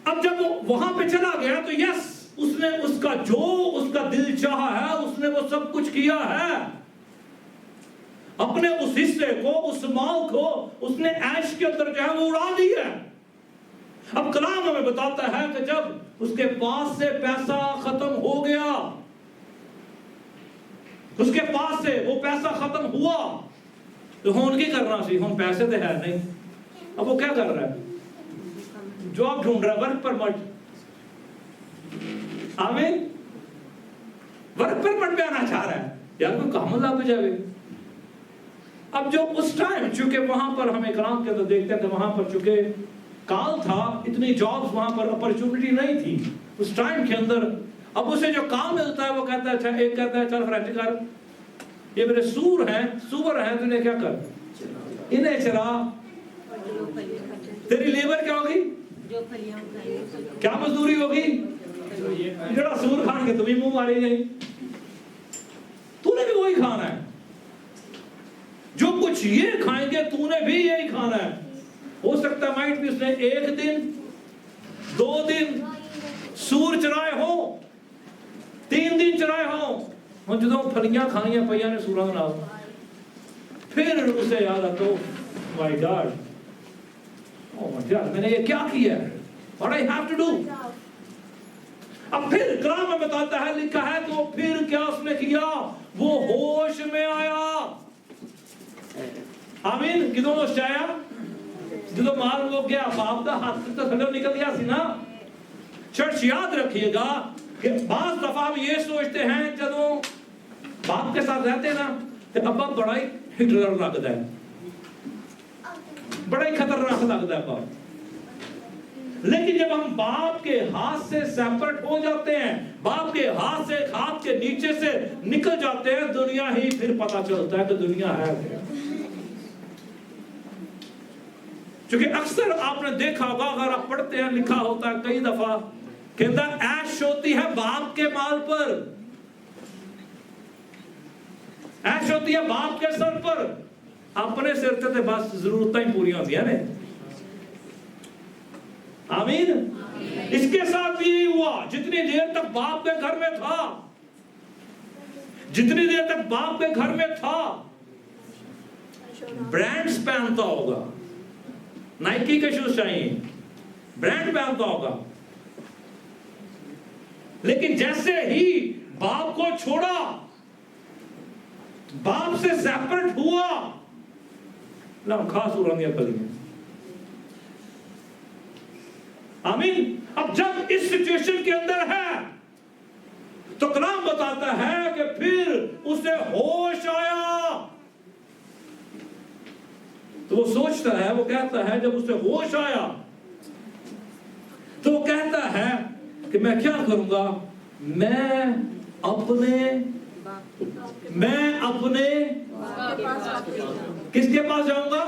अब जब वो वहां पे चला गया, तो यस, उसने उसका जो उसका दिल चाहा है, उसने वो सब कुछ किया है। अपने उस हिस्से को, उस माल को उसने ऐश के अंदर जो है वो उड़ा दिया। अब कलाम हमें बताता है कि जब उसके पास से पैसा खत्म हो गया, उसके पास से वो पैसा खत्म हुआ, तो होन की करना सी, हम पैसे तो है नहीं। अब वो क्या कर रहा है, जॉब ढूंढ रहा है, वर्क परमिट। आमीन। वर्क परमिट पे आना चाह रहा है, यार कोई काम ला पे जावे। अब जो उस टाइम, चूंकि वहां पर हमें कलाम के अंदर देखते हैं, वहां पर चूंकि काल था, इतनी जॉब्स वहां पर अपॉर्चुनिटी नहीं थी उस टाइम के अंदर। अब उसे जो काम मिलता है, वो कहता है, अच्छा, एक कहता है चल फ्रेंच कर, ये मेरे सूर हैं, तूने क्या कर, इन्हें चला, तेरी लेबर क्या होगी, क्या मजदूरी होगी, जरा सूर खान के तुम्हें मुंह मारी नहीं, तूने भी वही खाना है, जो कुछ ये खाएंगे तूने भी यही खाना है। हो सकता है माइट भी उसने 1 दिन 2 दिन सूर चराए हो, 3 दिन चराए हो, और जो फलियां खाइयां पईया ने सूरा नाल, फिर उसे याद आता, my God, oh my God, मैंने ये क्या किया है, what I have to do. अब फिर कलाम में बताता है, लिखा है, तो फिर क्या उसने किया, वो होश में आया। आमीन। किदों होश आया, जो माल वो गया, बाप का हाथ तो थल्ले निकल गया सी ना। चर्च याद रखिएगा कि बाज दफा हम ये सोचते हैं, जदों बाप के साथ रहते हैं ना, तो अब्बा बड़ा ही हिटलर लगता है, बड़ा ही खतरनाक लगता है बाप। लेकिन जब हम बाप के हाथ से सेपरेट हो जाते हैं, बाप के हाथ से, हाथ के नीचे से निकल जाते हैं, दुनिया ही फिर पता चलता है कि दुनिया है क्या। क्योंकि अक्सर आपने देखा होगा, अगर आप पढ़ते हैं, लिखा होता है कई दफा, कहता ऐश होती है बाप के माल पर, ऐश होती है बाप के सर पर, अपने सिर से बस जरूरत ही पूरी होती है। आमीन। इसके साथ भी यही हुआ, जितनी देर तक बाप के घर में था, जितनी देर तक बाप के घर में था, ब्रांड्स पहनता होगा, नाइकी के शूज चाहिए, ब्रांड पहनता होगा, लेकिन जैसे ही बाप को छोड़ा, बाप से सेपरेट हुआ, ना खास उड़ानिया पलियां। आमीन। अब जब इस सिचुएशन के अंदर है तो कलाम बताता है कि फिर उसे होश आया। तो वो सोचता है, वो कहता है, जब उसे होश आया तो वो कहता है कि मैं क्या करूंगा, मैं अपने किसके पास जाऊंगा?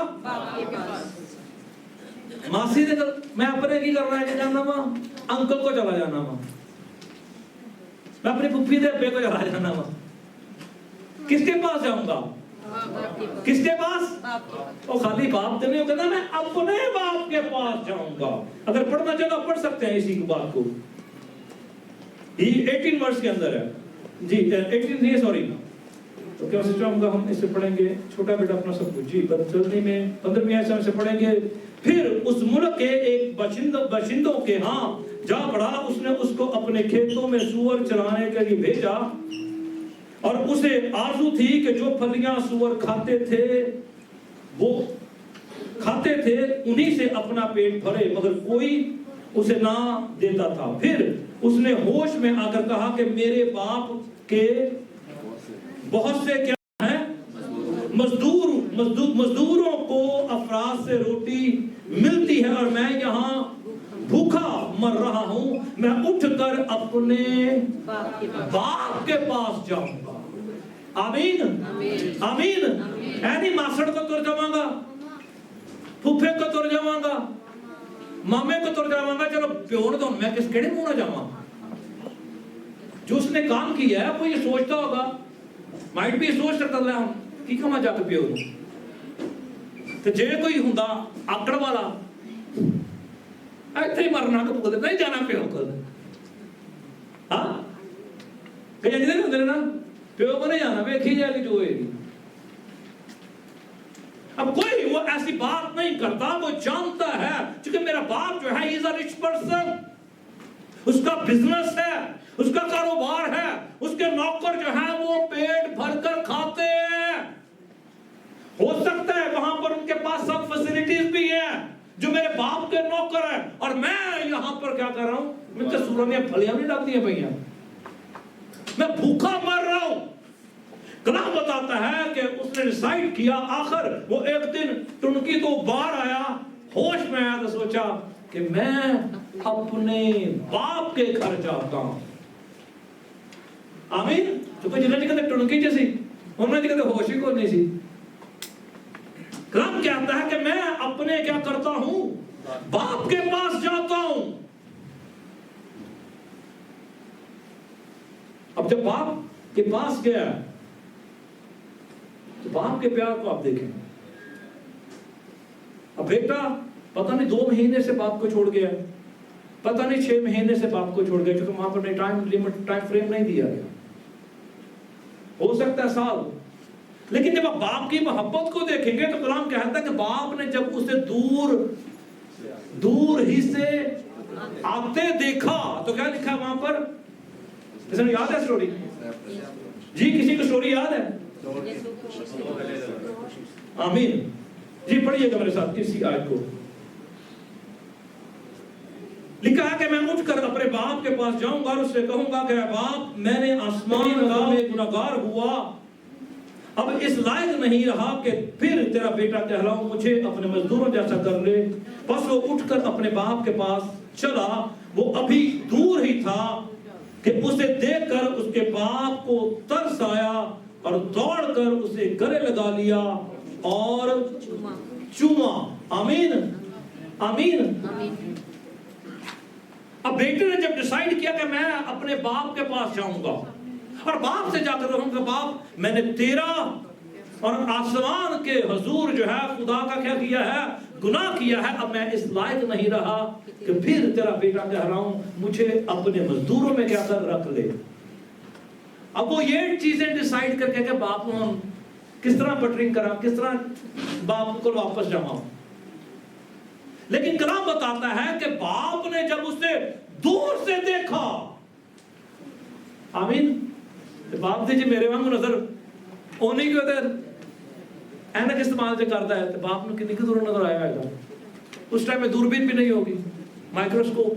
मासी ने मैं अपने की करना है जाना वहां, अंकल को चला जाना वहां, मैं अपनी पुप्पी दे अब्बे को चला जाना वहां। किसके पास जाऊंगा? किसके पास? वो खाली बाप तो नहीं होगा ना, मैं अपने बाप के पास जाऊंगा। अगर पढ़ना चाहो पढ़ सकते हैं इसी बात को, ये 18 वर्ष के अंदर है जी, 18 नहीं सॉरी, तो क्या सिस्टम होगा, हम इससे पढ़ेंगे, छोटा बेटा अपना सब कुछ जी, जल्दी में 15वीं आयत से पढ़ेंगे। फिर उस मुल्क के एक बशिंदों के यहाँ जा पड़ा, उसने उसको अपने खेतों में सूअर चराने के लिए भेजा, और उसे आरज़ू थी कि जो फलियां सूअर खाते थे वो खाते थे, उन्हीं से अपना पेट भरे, मगर कोई उसे ना देता था। फिर उसने होश में आकर कहा कि मेरे बाप के बहुत से क्या है, मजदूरों को अफराज से रोटी मिलती है, और मैं यहाँ भूखा मर रहा हूं, मैं उठकर अपने बाप के पास जाऊंगा। आमीन आमीन। ऐनी मासड़ को तुर जावांगा, फुफे को तुर जावांगा, मामे को तुर जावांगा, चलो प्योर तो मैं किस केड़े मुंह ना जावां। जो उसने काम किया है वो ये सोचता होगा, माइट भी सोच सकता है कि कमा जाके प्योर तो जे कोई हुंदा आकड़ वाला ਇੱਥੇ ਹੀ ਮਰਨਾ ਕਿ ਭੁਗਤ ਨਹੀਂ ਜਾਣਾ ਪਿਓ ਕੋਲ। ਹਾਂ ਕਈ ਜਿਹੜੇ ਹੁੰਦੇ ਨੇ ਨਾ, ਪਿਓ ਕੋਲ नहीं जाना, ਵੇਖੀ जाएगी जो होएगी। अब कोई वो ऐसी बात नहीं करता, वो जानता है क्योंकि मेरा बाप जो है इज अ रिच पर्सन, उसका बिजनेस है, उसका कारोबार है, उसके नौकर जो है वो पेट भरकर खाते हैं। हो सकता है वहां पर उनके पास सब फैसिलिटीज भी है जो मेरे बाप के नौकर है, और मैं यहां पर क्या कर रहा हूं, मुझे सूरज में फलियां नहीं लगती हैं भैया, मैं भूखा मर रहा हूं। कलाम बताता है कि उसने डिसाइड किया, आखिर वो एक दिन टुनकी तो बाहर आया, होश में आया तो सोचा कि मैं अपने बाप के घर जाता हूं। आमीन। तो कोई जिन्हें कहते टुनकी जैसी, उन्होंने कहते होश ही को नहीं सी। कलाम कहता है कि मैं अपने क्या करता हूं, बाप के पास जाता हूं। अब जब बाप के पास गया तो बाप के प्यार को आप देखें। अब बेटा पता नहीं 2 महीने से बाप को छोड़ गया, पता नहीं 6 महीने से बाप को छोड़ गया, क्योंकि वहां पर टाइम लिमिट, टाइम फ्रेम नहीं दिया गया, हो सकता है साल। लेकिन जब आप बाप की मोहब्बत को देखेंगे तो कलाम कहता है कि बाप ने जब उसे दूर ही से आते देखा, तो क्या लिखा है वहां पर, किसी को याद है स्टोरी जी? किसी को स्टोरी याद है? आमीन जी, पढ़िएगा मेरे साथ इसी आयत को। लिखा है कि मैं उठकर अपने बाप के पास जाऊंगा और उससे कहूंगा कि बाप, मैंने आसमान में गुनाहगार हुआ, अब इस लायक नहीं रहा कि फिर तेरा बेटा कहलाऊं, मुझे अपने मजदूरों जैसा कर ले। बस वो उठकर अपने बाप के पास चला, वो अभी दूर ही था कि उसे देखकर उसके बाप को तरस आया और दौड़कर उसे गले लगा लिया और चूमा। आमीन आमीन। अब बेटे ने जब डिसाइड किया कि मैं अपने बाप के पास जाऊंगा और बाप से जाकर कहूंगा, बाप मैंने तेरा और आसमान के हुजूर जो है खुदा का क्या किया है, गुनाह किया है, अब मैं इस लायक नहीं रहा कि फिर तेरा बेटा कहलाऊं, मुझे अपने मजदूरों में क्या कर रख ले। अब वो ये चीजें डिसाइड करके कि बाप को हम किस तरह बटरिंग करा, किस तरह बाप को वापस जमाऊं। लेकिन कलाम बताता है कि बाप ने जब उसे दूर से देखा, आमीन, तो बाप जी मेरे वांगू नजर ओने क्यों ऐनक इस्तेमाल जो करता है, तो बाप ने कितनी दूर नजर आया है। उस टाइम में दूरबीन भी नहीं होगी, माइक्रोस्कोप,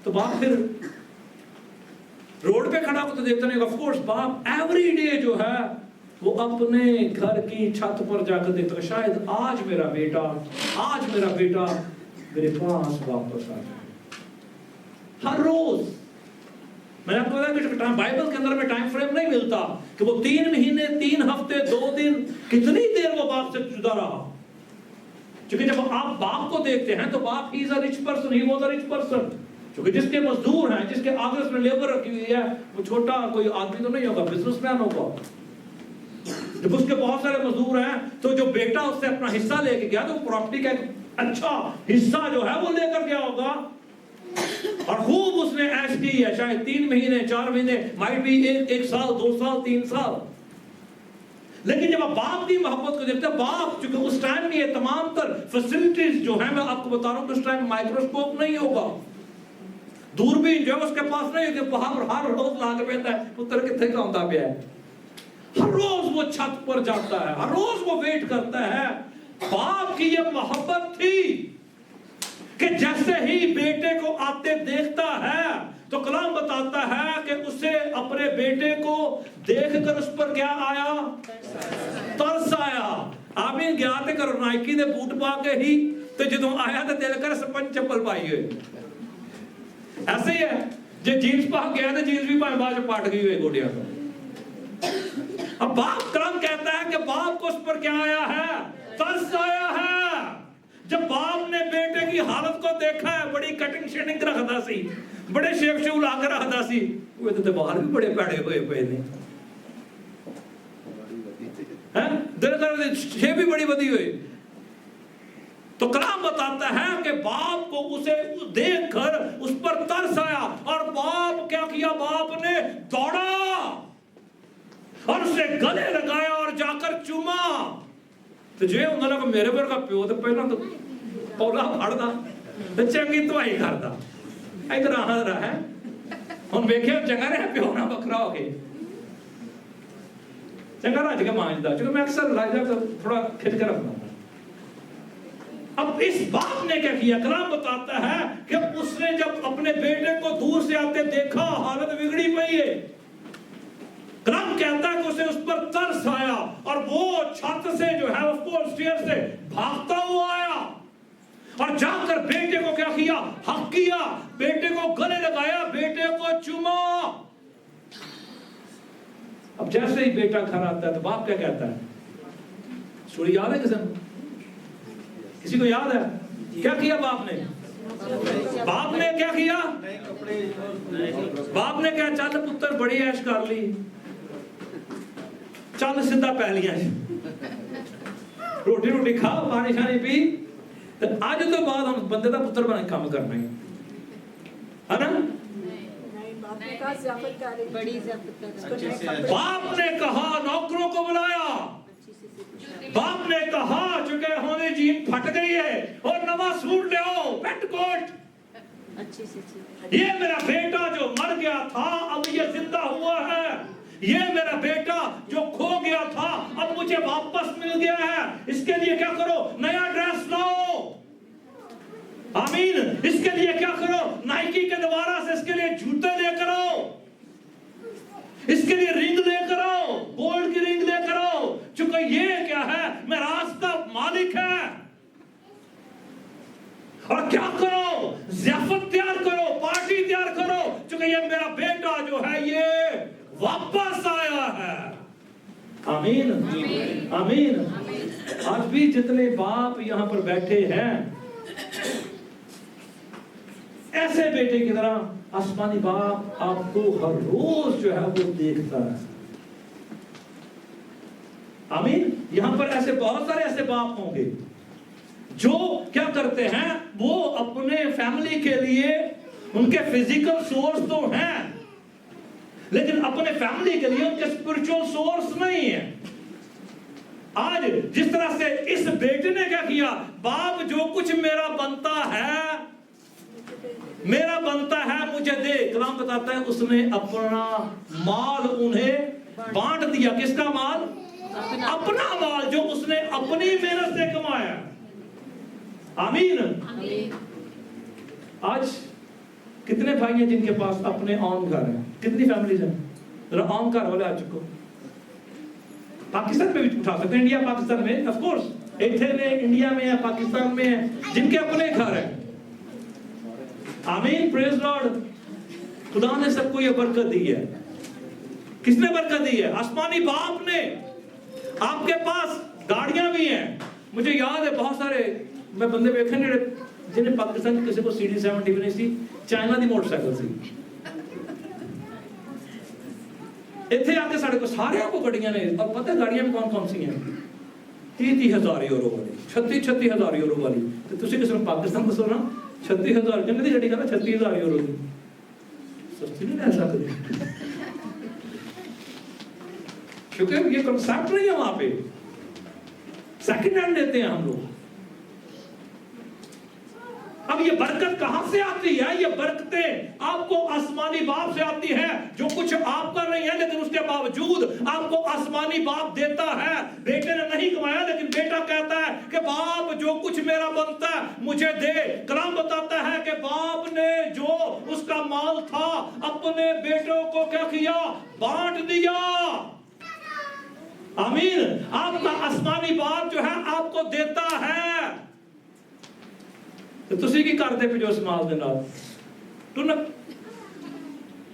तो बाप फिर रोड पे खड़ा हो तो देखता नहीं। ऑफ कोर्स बाप एवरी डे जो है वो अपने घर की छत पर जाकर देखता है, शायद आज मेरा बेटा मेरे पास वापस आ जाए। हर रोज मैंने आपको बताया कि टाइम बाइबल के अंदर में टाइम फ्रेम नहीं मिलता कि वो 3 महीने 3 हफ्ते 2 दिन कितनी देर वो बाप से जुदा रहा। क्योंकि जब आप बाप को देखते हैं तो बाप he is a rich person, he was a rich person. क्योंकि जिसके मजदूर हैं, जिसके आगे उसने लेबर रखी हुई है, वो छोटा कोई आदमी तो नहीं होगा, बिजनेसमैन होगा। जब उसके बहुत सारे मजदूर हैं तो जो बेटा उससे अपना हिस्सा लेके गया तो प्रॉपर्टी का एक अच्छा हिस्सा जो है वो लेकर गया होगा और खूब उसने ऐश की है, शायद 3 महीने 4 महीने, माइट भी 1 साल 2 साल 3 साल। लेकिन जब आप बाप की मोहब्बत को देखते हैं, बाप चूंकि उस टाइम में ये तमाम तर फैसिलिटीज जो है, मैं आपको बता रहा हूं उस टाइम माइक्रोस्कोप नहीं होगा, दूरबीन जो है उसके पास नहीं होगी, बाहर हर रोज ला के बैठा है पुत्र कितने का होता पे है, हर रोज वो छत पर जाता है, हर रोज वो वेट करता है। बाप की ये मोहब्बत थी कि जैसे ही बेटे को आते देखता है तो कलाम बताता है कि उसे अपने बेटे को देखकर उस पर क्या आया, तरस आया। आमीन। गया ते करो नाइकी दे बूट पा के ही ते जदों आया ते दिल कर स्पंज चप्पल पाई हुई। ऐसे ही है, जे जीन्स पा गया तो जीन्स भी भाਵੇਂ बाद पाट गई हुई गोडियां पर। अब बाप कलाम कहता है कि बाप को उस पर क्या आया है, तरस आया है। जब बाप ने बेटे की हालत को देखा है, बड़ी कटिंग शेडिंग रखता सी, बड़े शेप शेव ला के रखता सी, वो तो बाहर भी बड़े पैड़े हुए पे ने हैं, दिल कर शेप भी बड़ी बदी हुई। तो कलाम बताता है कि बाप को उसे देखकर उस पर तरस आया और बाप क्या किया, बाप ने दौड़ा और उसे गले लगाया और जाकर चूमा। तो जे ਹੁੰਦਾ ਨਾ ਮੇਰੇ ਵਰਗਾ ਪਿਓ ਤੇ ਪਹਿਲਾਂ ਤਾਂ ਪੌਲਾ ਫੜਦਾ ਤੇ ਚੰਗੀ ਧਵਾਈ ਕਰਦਾ, ਇਧਰ ਆਹ ਰਹਾ ਹੈ। ਹੁਣ ਵੇਖਿਆ ਚੰਗਾ ਰਿਹਾ ਪਿਓ ਨਾਲ ਵੱਖਰਾ ਹੋ ਕੇ, ਚੰਗਾ ਰੱਜ ਕੇ ਮਾਂਜਦਾ, ਕਿਉਂਕਿ ਮੈਂ ਅਕਸਰ ਰਾਜਾ को थोड़ा खिंच कर रखता हूं। अब इस बाप ने क्या किया, कलाम बताता है कि उसने जब अपने बेटे को दूर से आते देखा, हालत बिगड़ी पई है, कलाम कहता है कि उसे उस पर तरस आया और वो छत से जो है उसको स्टेयर से भागता हुआ आया और जाकर बेटे को क्या किया, हक किया, बेटे को गले लगाया, बेटे को चूमा। अब जैसे ही बेटा घर आता है तो बाप क्या कहता है, स्टोरी याद है किसी को याद है क्या किया बाप ने? बाप ने क्या किया, बाप ने क्या, चल पुत्र बड़ी ऐश कर ली, चल सीधा पहलियां रोटी रोटी खा, पानी शानी पी, तो आज तो बाद हम बंदे का पुत्र बन काम करना है ना। बाप ने कहा, नौकरों को बुलाया, बाप ने कहा चुके होने जीन फट गई है और नवा सूट ले आओ, पेंट कोट, ये मेरा बेटा जो मर गया था अब ये जिंदा हुआ है, ये मेरा बेटा जो खो गया था अब मुझे वापस मिल गया है, इसके लिए क्या करो, नया ड्रेस लाओ। आमीन। इसके लिए क्या करो, नाइकी के दोबारा से इसके लिए जूते लेकर आओ, इसके लिए रिंग लेकर आओ, गोल्ड की रिंग लेकर आओ, क्योंकि ये क्या है, मेरा रास्ता मालिक है। और क्या करो, ज़ियाफत तैयार करो, पार्टी तैयार करो, क्योंकि ये मेरा बेटा जो है ये वापस आया है। आमीन आमीन। आज भी जितने बाप यहां पर बैठे हैं, ऐसे बेटे की तरह आसमानी बाप आपको हर रोज जो है वो देखता है। आमीन। यहां पर ऐसे बहुत सारे ऐसे बाप होंगे जो क्या करते हैं, वो अपने फैमिली के लिए उनके फिजिकल सोर्स तो हैं, लेकिन अपने फैमिली के लिए उनके स्पिरिचुअल सोर्स नहीं है। आज जिस तरह से इस बेटे ने क्या किया, बाप जो कुछ मेरा बनता है मुझे दे। कलाम बताता है उसने अपना माल उन्हें बांट दिया। किसका माल? अपना माल जो उसने अपनी मेहनत से कमाया। आमीन। آج کتنے بھائی ہیں جن کے پاس اپنے آن گھر ہیں؟ کتنی فیملیز ہیں؟ ذرا آن گھر والے آ چکو. پاکستان میں بھی اٹھا سکتے ہیں, انڈیا پاکستان میں آف کورس, ایتھے میں انڈیا میں ہے, پاکستان میں ہے, جن کے اپنے گھر ہیں. آمین, پریز لارڈ. خدا نے سب کو یہ برکت دی ہے. کس نے برکت دی ہے؟ آسمانی باپ نے. آپ کے پاس گاڑیاں بھی ہیں. مجھے یاد ہے بہت سارے میں بندے دیکھے جنہیں پاکستان کسی کو CD70 بھی نہیں سی, چائنا دی موٹر سائیکل سی. اتنے آ کے سارے کو سارے کو گاڑیاں نے, اور پتہ ہے گاڑیاں بھی کون کون سی ہیں؟ 30,000 یورو والی, 36,000 یورو والی. تو تسی کس میں پاکستان دسو نا 36,000 جنگلی گاڑی کا نا 36,000 یورو دی سستی نہیں رہ سکتی, کیونکہ یہ کنسپٹ نہیں ہے وہاں پہ. سیکنڈ ہینڈ لیتے ہیں ہم لوگ. اب یہ برکت کہاں سے آتی ہے؟ یہ برکتیں آپ کو آسمانی باپ سے آتی ہے, جو کچھ آپ کا نہیں ہے لیکن اس کے باوجود آپ کو آسمانی باپ دیتا ہے. بیٹے نے نہیں کمایا لیکن بیٹا کہتا ہے کہ باپ جو کچھ میرا بنتا ہے مجھے دے. کلام بتاتا ہے کہ باپ نے جو اس کا مال تھا اپنے بیٹوں کو کیا کیا؟ بانٹ دیا. آمین. آپ کا آسمانی باپ جو ہے آپ کو دیتا ہے. تو تسی کی کرتے پہ جو اس مال دے نال تو نہ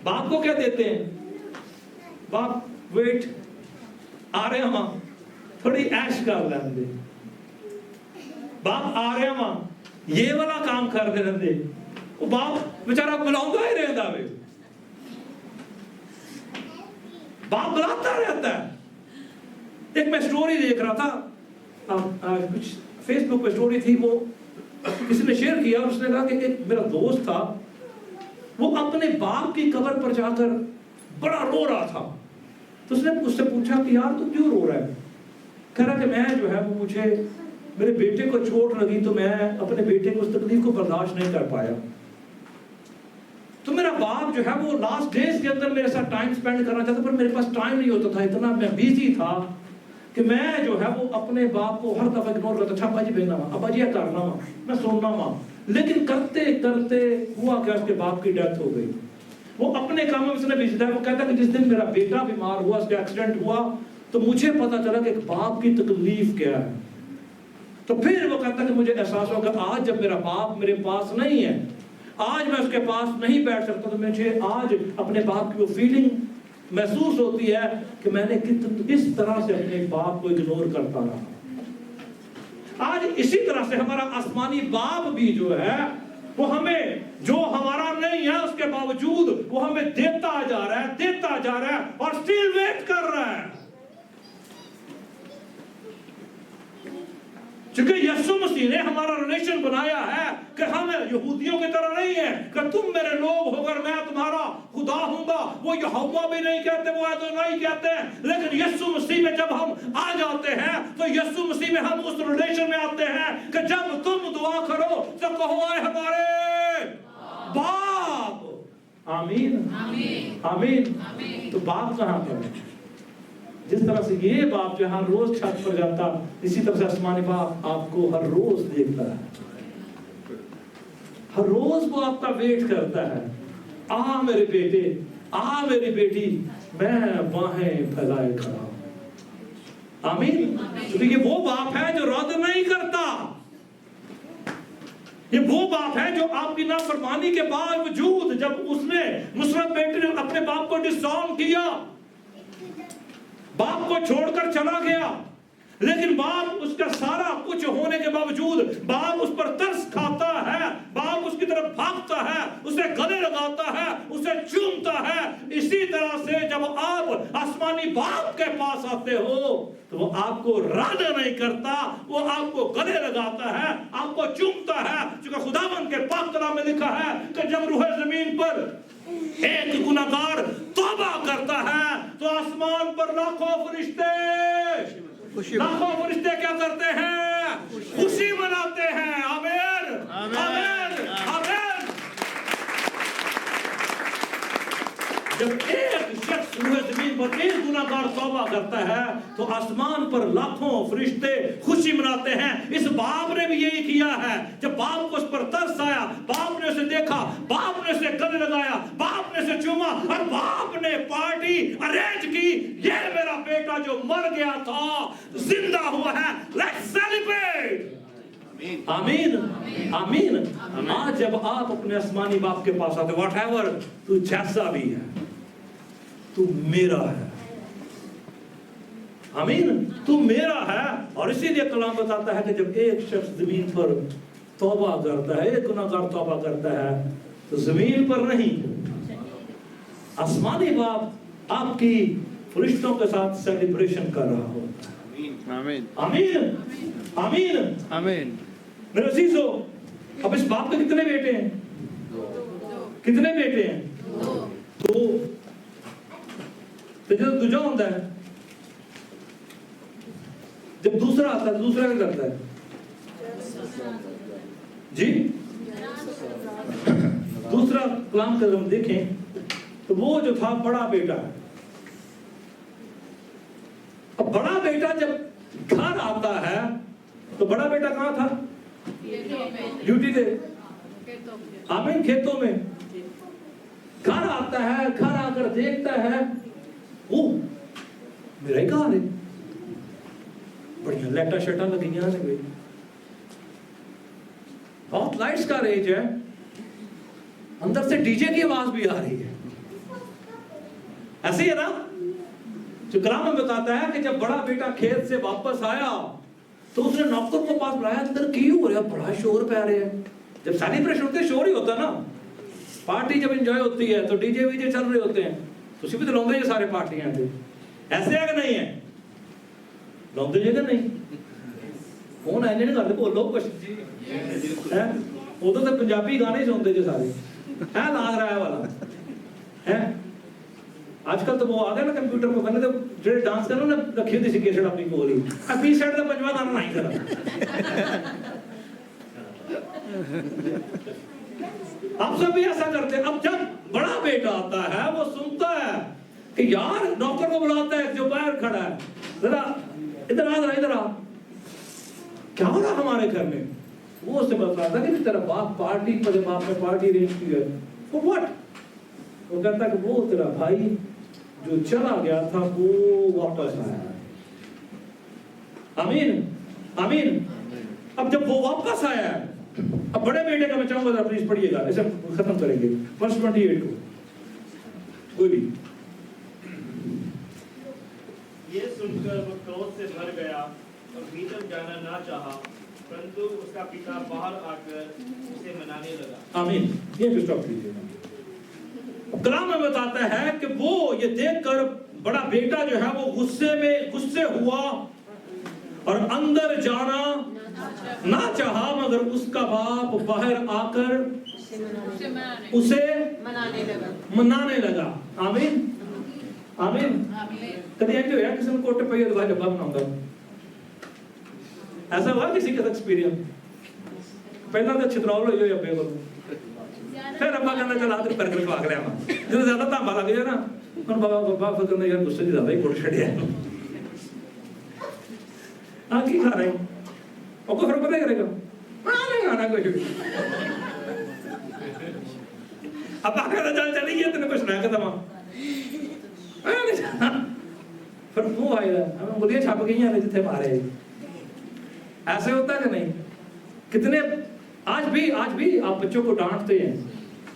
باپ کو کیا دیتے ہیں؟ باپ ویٹ آ رہے ہاں تھوڑی ایش کر لیں دے. باپ آ رہے ہاں یہ والا کام کر دے رہے دے. وہ باپ بیچارہ بلاؤں گا ہی رہتا ہے. باپ بلاتا رہتا ہے. ایک میں سٹوری دیکھ رہا تھا, کچھ فیس بک پہ سٹوری تھی, وہ کسی نے شیئر کیا, اور اس نے کہا کہ ایک میرا دوست تھا, وہ اپنے باپ کی قبر پر جا کر بڑا رو رہا تھا. تو اس نے اس سے پوچھا کہ یار تو کیوں رو رہا ہے؟ کہہ رہا کہ میں جو ہے وہ مجھے میرے بیٹے کو چوٹ لگی تو میں اپنے بیٹے کو اس تکلیف کو برداشت نہیں کر پایا. تو میرا باپ جو ہے وہ لاسٹ ڈیز کے اندر میرے ساتھ ٹائم سپینڈ کرنا چاہتا, پر میرے پاس ٹائم نہیں ہوتا تھا, اتنا میں بیزی تھا کہ میں جو ہے وہ اپنے باپ کو ہر دفعہ اگنور کرتا. اچھا ابا جی بہنا وا, ابا جی یہ کرنا وا, میں سننا وا. لیکن کرتے کرتے ہوا کہ اس کے باپ کی ڈیتھ ہو گئی. وہ اپنے کاموں میں اس نے بزی تھا. وہ کہتا کہ جس دن میرا بیٹا بیمار ہوا, اس کا ایکسیڈنٹ ہوا, تو مجھے پتا چلا کہ ایک باپ کی تکلیف کیا ہے. تو پھر وہ کہتا کہ مجھے احساس ہوا کہ آج جب میرا باپ میرے پاس نہیں ہے, آج میں اس کے پاس نہیں بیٹھ سکتا, تو مجھے آج اپنے باپ کی وہ فیلنگ محسوس ہوتی ہے کہ میں نے کس طرح سے اپنے باپ کو اگنور کرتا رہا. آج اسی طرح سے ہمارا آسمانی باپ بھی جو ہے وہ ہمیں جو ہمارا نہیں ہے اس کے باوجود وہ ہمیں دیتا جا رہا ہے, دیتا جا رہا ہے, اور اسٹل ویٹ کر رہا ہے. چونکہ یسوع مسیح نے ہمارا ریلیشن بنایا ہے کہ ہم یہودیوں کی طرح نہیں ہیں کہ تم میرے لوگ ہو کر میں تمہارا خدا ہوں گا. وہ یہوہ بھی نہیں کہتے, وہ ادونائی کہتے ہیں. لیکن یسوع مسیح میں جب ہم آ جاتے ہیں تو یسوع مسیح میں ہم اس ریلیشن میں آتے ہیں کہ جب تم دعا کرو تو کہو اے ہمارے باپ. آمین آمین. تو باپ کہاں پر ہے؟ جس طرح سے یہ باپ جو ہر روز چھت پر جاتا, اسی طرح سے آسمانی باپ آپ کو ہر روز دیکھتا ہے. ہر روز وہ آپ کا ویٹ کرتا ہے. آ میرے بیٹے, آ میری بیٹی, میں باہیں پھیلائے کھڑا ہوں. آمین. کیونکہ یہ وہ باپ ہے جو رد نہیں کرتا. یہ وہ باپ ہے جو آپ کی نافرمانی کے باوجود جب اس نے نصرت بیٹے نے اپنے باپ کو ڈسآن کیا, باپ کو چھوڑ کر چلا گیا, لیکن باپ اس کا سارا کچھ ہونے کے باوجود باپ اس پر ترس کھاتا ہے, باپ اس کی طرف بھاگتا ہے, اسے گلے لگاتا ہے, اسے چومتا ہے. اسی طرح سے جب آپ آسمانی باپ کے پاس آتے ہو تو وہ آپ کو رد نہیں کرتا, وہ آپ کو گلے لگاتا ہے, آپ کو چومتا ہے. چونکہ خداوند کے پاک کلام میں لکھا ہے کہ جب روح زمین پر ایک گنہگار توبہ کرتا ہے تو آسمان پر لاکھوں فرشتے کیا کرتے ہیں؟ خوشی مناتے ہیں. آمین آمین آمین. جب ایک شخص रूह ज़मीन पर एक गुनाहगार तौबा करता है तो आसमान पर लाखों फरिश्ते खुशी मनाते हैं। इस बाप ने भी यही किया है। जब बाप को उस पर तरस आया, बाप ने उसे देखा, बाप ने उसे गले लगाया, बाप ने उसे चूमा और बाप ने पार्टी अरेंज की। ये मेरा बेटा जो मर गया था जिंदा हुआ है, लेट्स सेलिब्रेट। आमीन आमीन। आज जब आप अपने आसमानी बाप के पास आते, वॉट एवर तू जैसा भी है, तू मेरा है। आमीन, तू मेरा है। और इसीलिए कलाम बताता है कि जब एक शख्स जमीन पर तौबा करता है, एक गुनाहगार तौबा करता है, तो जमीन पर नहीं, आसमानी बाप आपकी फरिश्तों के साथ सेलिब्रेशन कर रहा होता है। आमीन आमीन आमीन आमीन। मेरे अजीजों, अब इस बाप के कितने बेटे हैं? कितने बेटे हैं? दो। तो जब दूजा होता है, जब दूसरा आता है, दूसरा क्या करता है जी? दूसरा कलाम का हम देखें तो वो जो था बड़ा बेटा है। अब बड़ा बेटा जब घर आता है तो बड़ा बेटा कहां था? ड्यूटी पे। आमीन, खेतों में। घर आता है, घर आकर देखता है, ओ मेरा ही घर है, बढ़िया लाइटा शटा लगी ने भाई, बहुत लाइट्स का रेंज है, अंदर से डीजे की आवाज भी आ रही है। ऐसे ही है ना? जो कलाम में बताता है कि जब बड़ा बेटा खेत से वापस आया तो उसने नौकर को पास बुलाया, अंदर की हो रहा, बड़ा शोर पै रहा है। जब सेलिब्रेशन होते शोर ही होता ना, पार्टी जब एंजॉय होती है तो डीजे वीजे चल रहे होते हैं, तो भी तो लाਉਂਦੇ ये सारे पार्टियां थे। ऐसे है कि नहीं है? लाਉਂਦੇ जे कि नहीं? कौन है जिन्हें करते बोलो कुछ है? उधर तो पंजाबी गाने सुनते जो सारे है, लाग रहा है वाला है। आजकल तो वो आ गया ना कंप्यूटर पे, पहले तो जो डांस करो ना रखी होती सी कैसेट अपनी कोल ही, अब बी साइड का पंजवा गाना नहीं करा। आप सब भी ऐसा करते हैं। अब जब बड़ा बेटा आता है वो सुनता है कि यार नौकर को बुलाता है जो बाहर खड़ा है, जरा इधर आ, जरा इधर आ, क्या हो रहा हमारे घर में? वो उससे बताता है कि तेरा बाप पार्टी, मेरे बाप ने पार्टी अरेंज की है। For what? वो कहता है कि वो तेरा भाई जो चला गया था वो वापस आया। आमीन आमीन। अब जब वो वापस आया, अब बड़े बेटे का मैं चाहूंगा जरा प्लीज पढ़िएगा, इसे खत्म करेंगे वर्स 28 को। कोई भी ये सुनकर वो क्रोध से भर गया और भीतर जाना ना चाहा, परंतु उसका पिता बाहर आकर उसे मनाने लगा। आमीन। ये भी स्टॉप कीजिएगा। कलाम में बताता है कि वो ये देखकर बड़ा बेटा जो है वो गुस्से हुआ और अंदर जाना ना चाहा, मगर उसका बाप बाहर आकर उसे मनाने लगा। आमीन आमीन। कभी ऐसे होया किसी ने कोटे पे दबा जब बनाऊंगा, ऐसा हुआ किसी का एक्सपीरियंस? पहला तो छितरौल हो या बेगल, फिर अब्बा कहना चला तो कर खा लिया जो ज्यादा धामा लग जाए ना, हम बाबा फिर कहना यार गुस्से ज्यादा ही कोट छड़िया हाँ की खा रहे हो और को फिर पता ही करेगा नहीं खाना कुछ भी। अब आगे चल चली गया तेने कुछ ना कदम फिर वो आएगा हमें बोलिए छप गई हैं जिथे मारे। ऐसे होता है कि नहीं? कितने आज भी आप बच्चों को डांटते हैं,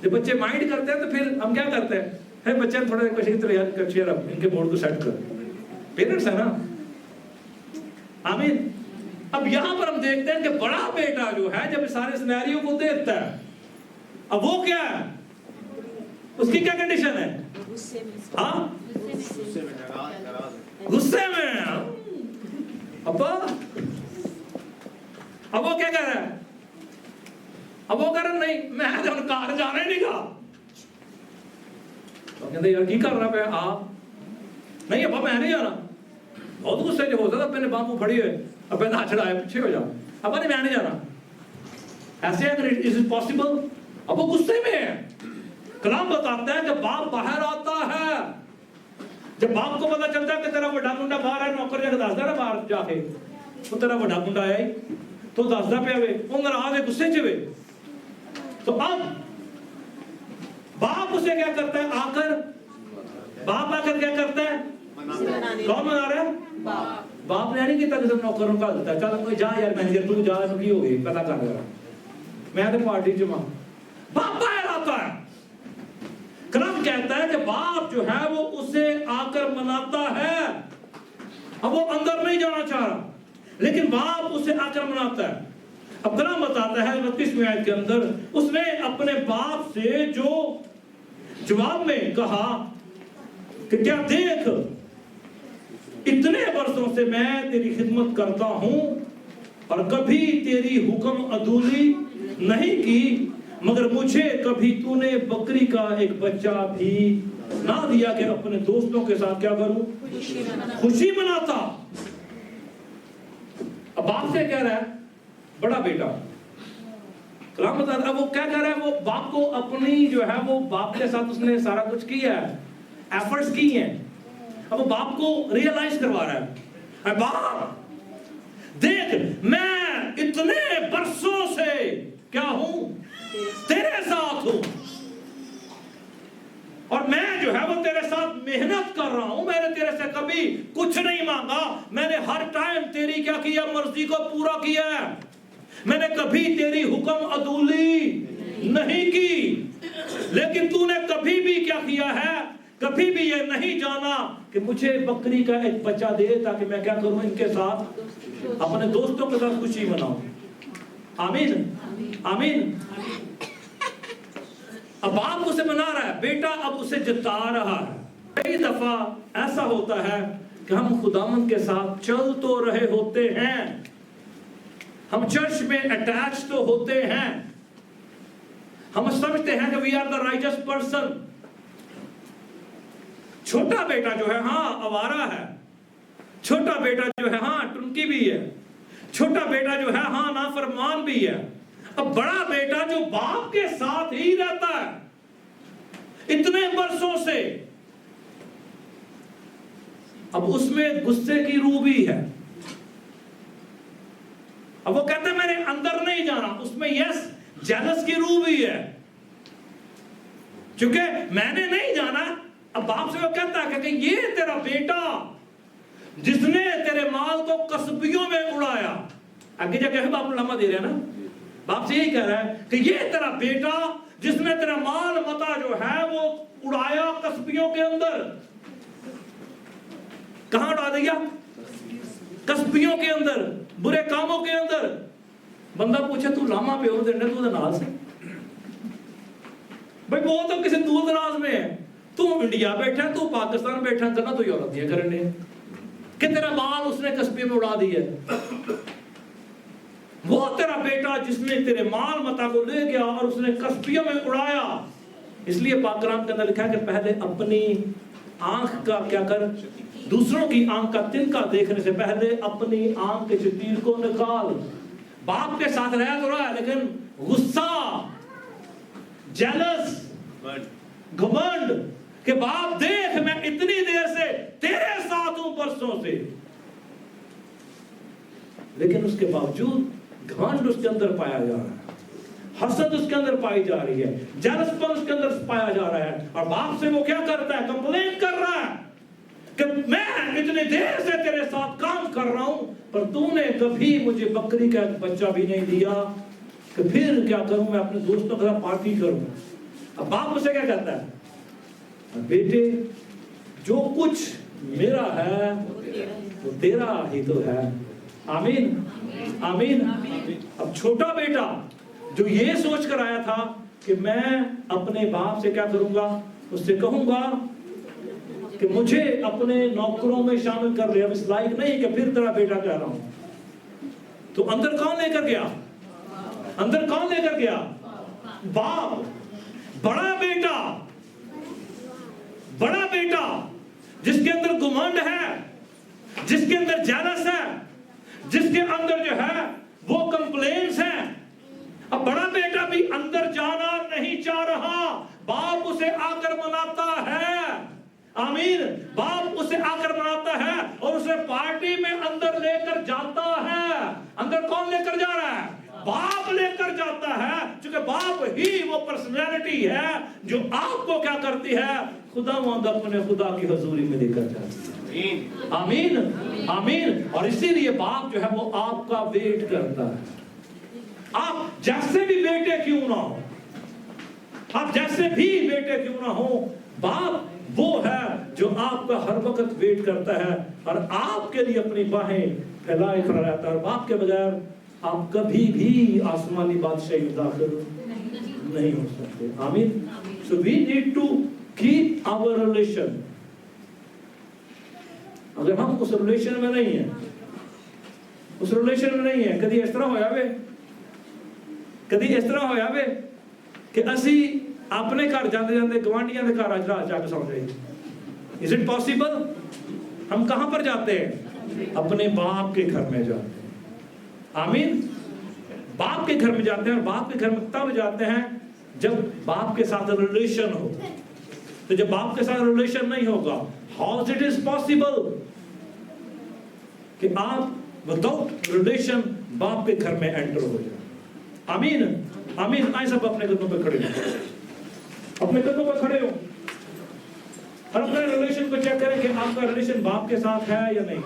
जब बच्चे माइंड करते हैं तो फिर हम क्या करते हैं, फिर बच्चे थोड़ा इनके बोर्ड को सेट कर, पेरेंट्स है ना। आमीन। अब यहां पर हम देखते हैं कि बड़ा बेटा जो है जब सारे सिनेरियो को देखता है, अब वो क्या है, उसकी क्या कंडीशन है? हाँ गुस्से में। अब वो क्या कर रहा है? अब वो कह रहा नहीं मैं कार जाना ही नहीं गा। तो कहते यार की कर रहा पे आप नहीं अब मैं नहीं जाना, बहुत गुस्से जो होता था मैंने बापू खड़ी है अब पहले हाथ चढ़ाया पीछे हो जाओ, अब नहीं मैं नहीं जाना। ऐसे अगर इज इट पॉसिबल? अब वो गुस्से में है। कलाम बताता है कि बाप बाहर आता है जब बाप को पता चलता है कि तेरा बड़ा मुंडा बाहर है, नौकर जाके दसदा ना बाहर जाके वो तेरा बड़ा मुंडा आया ही, तो दसदा पे वे वो नाराज है, गुस्से च वे। तो अब बाप उसे क्या करता है, आकर बाप आकर क्या करता है, कौन मना रहा है, बाप ने नहीं किया किसी नौकरों का देता, चल कोई जा यार मैनेजर तू जा, की हो गई पता कर जरा, मैं तो पार्टी च मां। बाप बाहर आता है, कलाम कहता है कि बाप जो है वो उसे आकर मनाता है। अब वो अंदर नहीं जाना चाह रहा, लेकिन बाप उसे आकर मनाता है। अब कलाम बताता है 29वें आयत के अंदर, उसने अपने बाप से जो जवाब में कहा कि क्या देख, इतने वर्षों से मैं तेरी खिदमत करता हूं और कभी तेरी हुक्म अधूरी नहीं की, मगर मुझे कभी तूने बकरी का एक बच्चा भी ना दिया कि अपने दोस्तों के साथ क्या करूं, खुशी मनाता। अब बाप से कह रहा है बड़ा बेटा, कलाम बताता है वो क्या कह रहा है, वो बाप को अपनी जो है वो बाप के साथ उसने सारा कुछ किया है, एफर्ट्स की हैं। अब वो बाप को रियलाइज करवा रहा है, बाप देख मैं इतने बरसों से क्या हूं, तेरे साथ हूं, और मैं जो है वो तेरे साथ मेहनत कर रहा हूं, मैंने तेरे से कभी कुछ नहीं मांगा, मैंने हर टाइम तेरी क्या किया, मर्जी को पूरा किया है, मैंने कभी तेरी हुक्म अधूरी नहीं की। लेकिन तूने कभी भी क्या किया है, कभी भी ये नहीं जाना कि मुझे बकरी का एक बच्चा दे ताकि मैं क्या करूं, इनके साथ अपने दोस्तों के साथ खुशी मनाऊं। आमीन आमीन। अब बाप उसे मना रहा है, बेटा अब उसे जता रहा है। कई दफा ऐसा होता है कि हम खुदावंद के साथ चल तो रहे होते हैं, हम चर्च में अटैच तो होते हैं, हम समझते हैं कि we are the righteous person. छोटा बेटा जो है हाँ आवारा है, छोटा बेटा जो है हाँ टुनकी भी है, छोटा बेटा जो है हाँ नाफरमान भी है। अब बड़ा बेटा जो बाप के साथ ही रहता है इतने वर्षों से, अब उसमें गुस्से की रूह भी है। अब वो कहता है मैंने अंदर नहीं जाना, उसमें यस जेलस की रूह भी है, क्योंकि मैंने नहीं जाना। अब बाप से वो कहता है कि ये तेरा बेटा जिसने तेरे माल को कसबियों में उड़ाया, आगे जाके बाप लम्हा दे रहे हैं ना, बाप से यही कह रहा है कि ये तेरा बेटा जिसने तेरा माल मता जो है वो उड़ाया कसबियों के अंदर। कहां उड़ा दिया, कसबियों के अंदर, बुरे कामों के अंदर। बंदा पूछे तू लामा पे हो देने तू नाल से, भाई वो तो किसी दूर दराज में है, तू इंडिया बैठा, तू पाकिस्तान बैठा, ना तो यूरोप दिया करने कि तेरा माल उसने कस्बे में उड़ा दिया। वो तेरा बेटा जिसने तेरे माल मता को ले गया और उसने कस्बियों में उड़ाया। इसलिए पाक कलाम के अंदर लिखा है कि पहले अपनी आंख का क्या कर, दूसरों की आंख का तिनका देखने से पहले अपनी आंख के तीर को निकाल। बाप के साथ रहा तो रहा, लेकिन गुस्सा, जेलस, घमंड कि बाप देख मैं इतनी देर से तेरे साथ हूं, बरसों से, लेकिन उसके बावजूद घमंड उसके अंदर पाया जा रहा है, हसद उसके अंदर पाई जा रही है, जेलसपन उसके अंदर पाया जा रहा है। और बाप से वो क्या करता है, कंप्लेन कर रहा है कि मैं इतनी देर से तेरे साथ काम कर रहा हूं पर तूने कभी मुझे बकरी का बच्चा भी नहीं दिया, कि फिर क्या करूं, मैं अपने दोस्तों के साथ पार्टी करूं। अब बाप उसे क्या कहता है, बेटे जो कुछ मेरा है वो तेरा ही तो है। आमीन आमीन। अब छोटा बेटा जो ये सोच कर आया था कि मैं अपने बाप से क्या करूंगा, उससे कहूंगा कि मुझे अपने नौकरों में शामिल कर ले, अब इस लायक नहीं कि फिर तेरा बेटा कह रहा हूं। तो अंदर कौन लेकर गया, अंदर कौन लेकर गया, बाप। बड़ा बेटा, बड़ा बेटा जिसके अंदर घमंड है, जिसके अंदर जेलस है, जिसके अंदर जो है वो कंप्लेंट्स हैं। अब बड़ा बेटा भी अंदर जाना नहीं चाह रहा, बाप उसे आकर मनाता है। आमीन। बाप उसे आकर बनाता है और उसे पार्टी में अंदर लेकर जाता है। अंदर कौन लेकर जा रहा है? बाप लेकर जाता है, क्योंकि बाप ही वो पर्सनैलिटी है जो आपको क्या करती है? खुदावंद अपने खुदा की हजूरी में लेकर जाती है। आमीन आमीन। और इसीलिए बाप जो है वो आपका वेट करता है। आप जैसे भी बेटे क्यों ना हो, आप जैसे भी बेटे क्यों ना हो, बाप वो है जो आपका हर वक्त वेट करता है और आपके लिए अपनी बाहें फैलाए खड़ा रहता है। और बाप के बगैर आप कभी भी आसमानी बादशाही में दाखिल नहीं हो सकते। आमीन। So we need to keep our relation. अगर हम उस रिलेशन में नहीं है, उस रिलेशन में नहीं है, कभी इस तरह होया वे, कभी इस तरह होया वे कि असी अपने घर जाते जाते गवांढियों के घर आज रात जाके सौ जाए। Is it possible? हम कहां पर जाते हैं? अपने बाप के घर में जाते हैं। आमीन। बाप के घर में जाते हैं और बाप के घर में तब जाते हैं जब बाप के साथ रिलेशन हो। तो जब बाप के साथ रिलेशन नहीं होगा, हाउ इट इज पॉसिबल कि आप विदाउट रिलेशन बाप के घर में एंटर हो जाए? आमीन आमीन। आए सब अपने कदमों पे खड़े हो, अपने कदमों पे खड़े हो और अपने रिलेशन को चेक करें कि आपका रिलेशन बाप के साथ है या नहीं।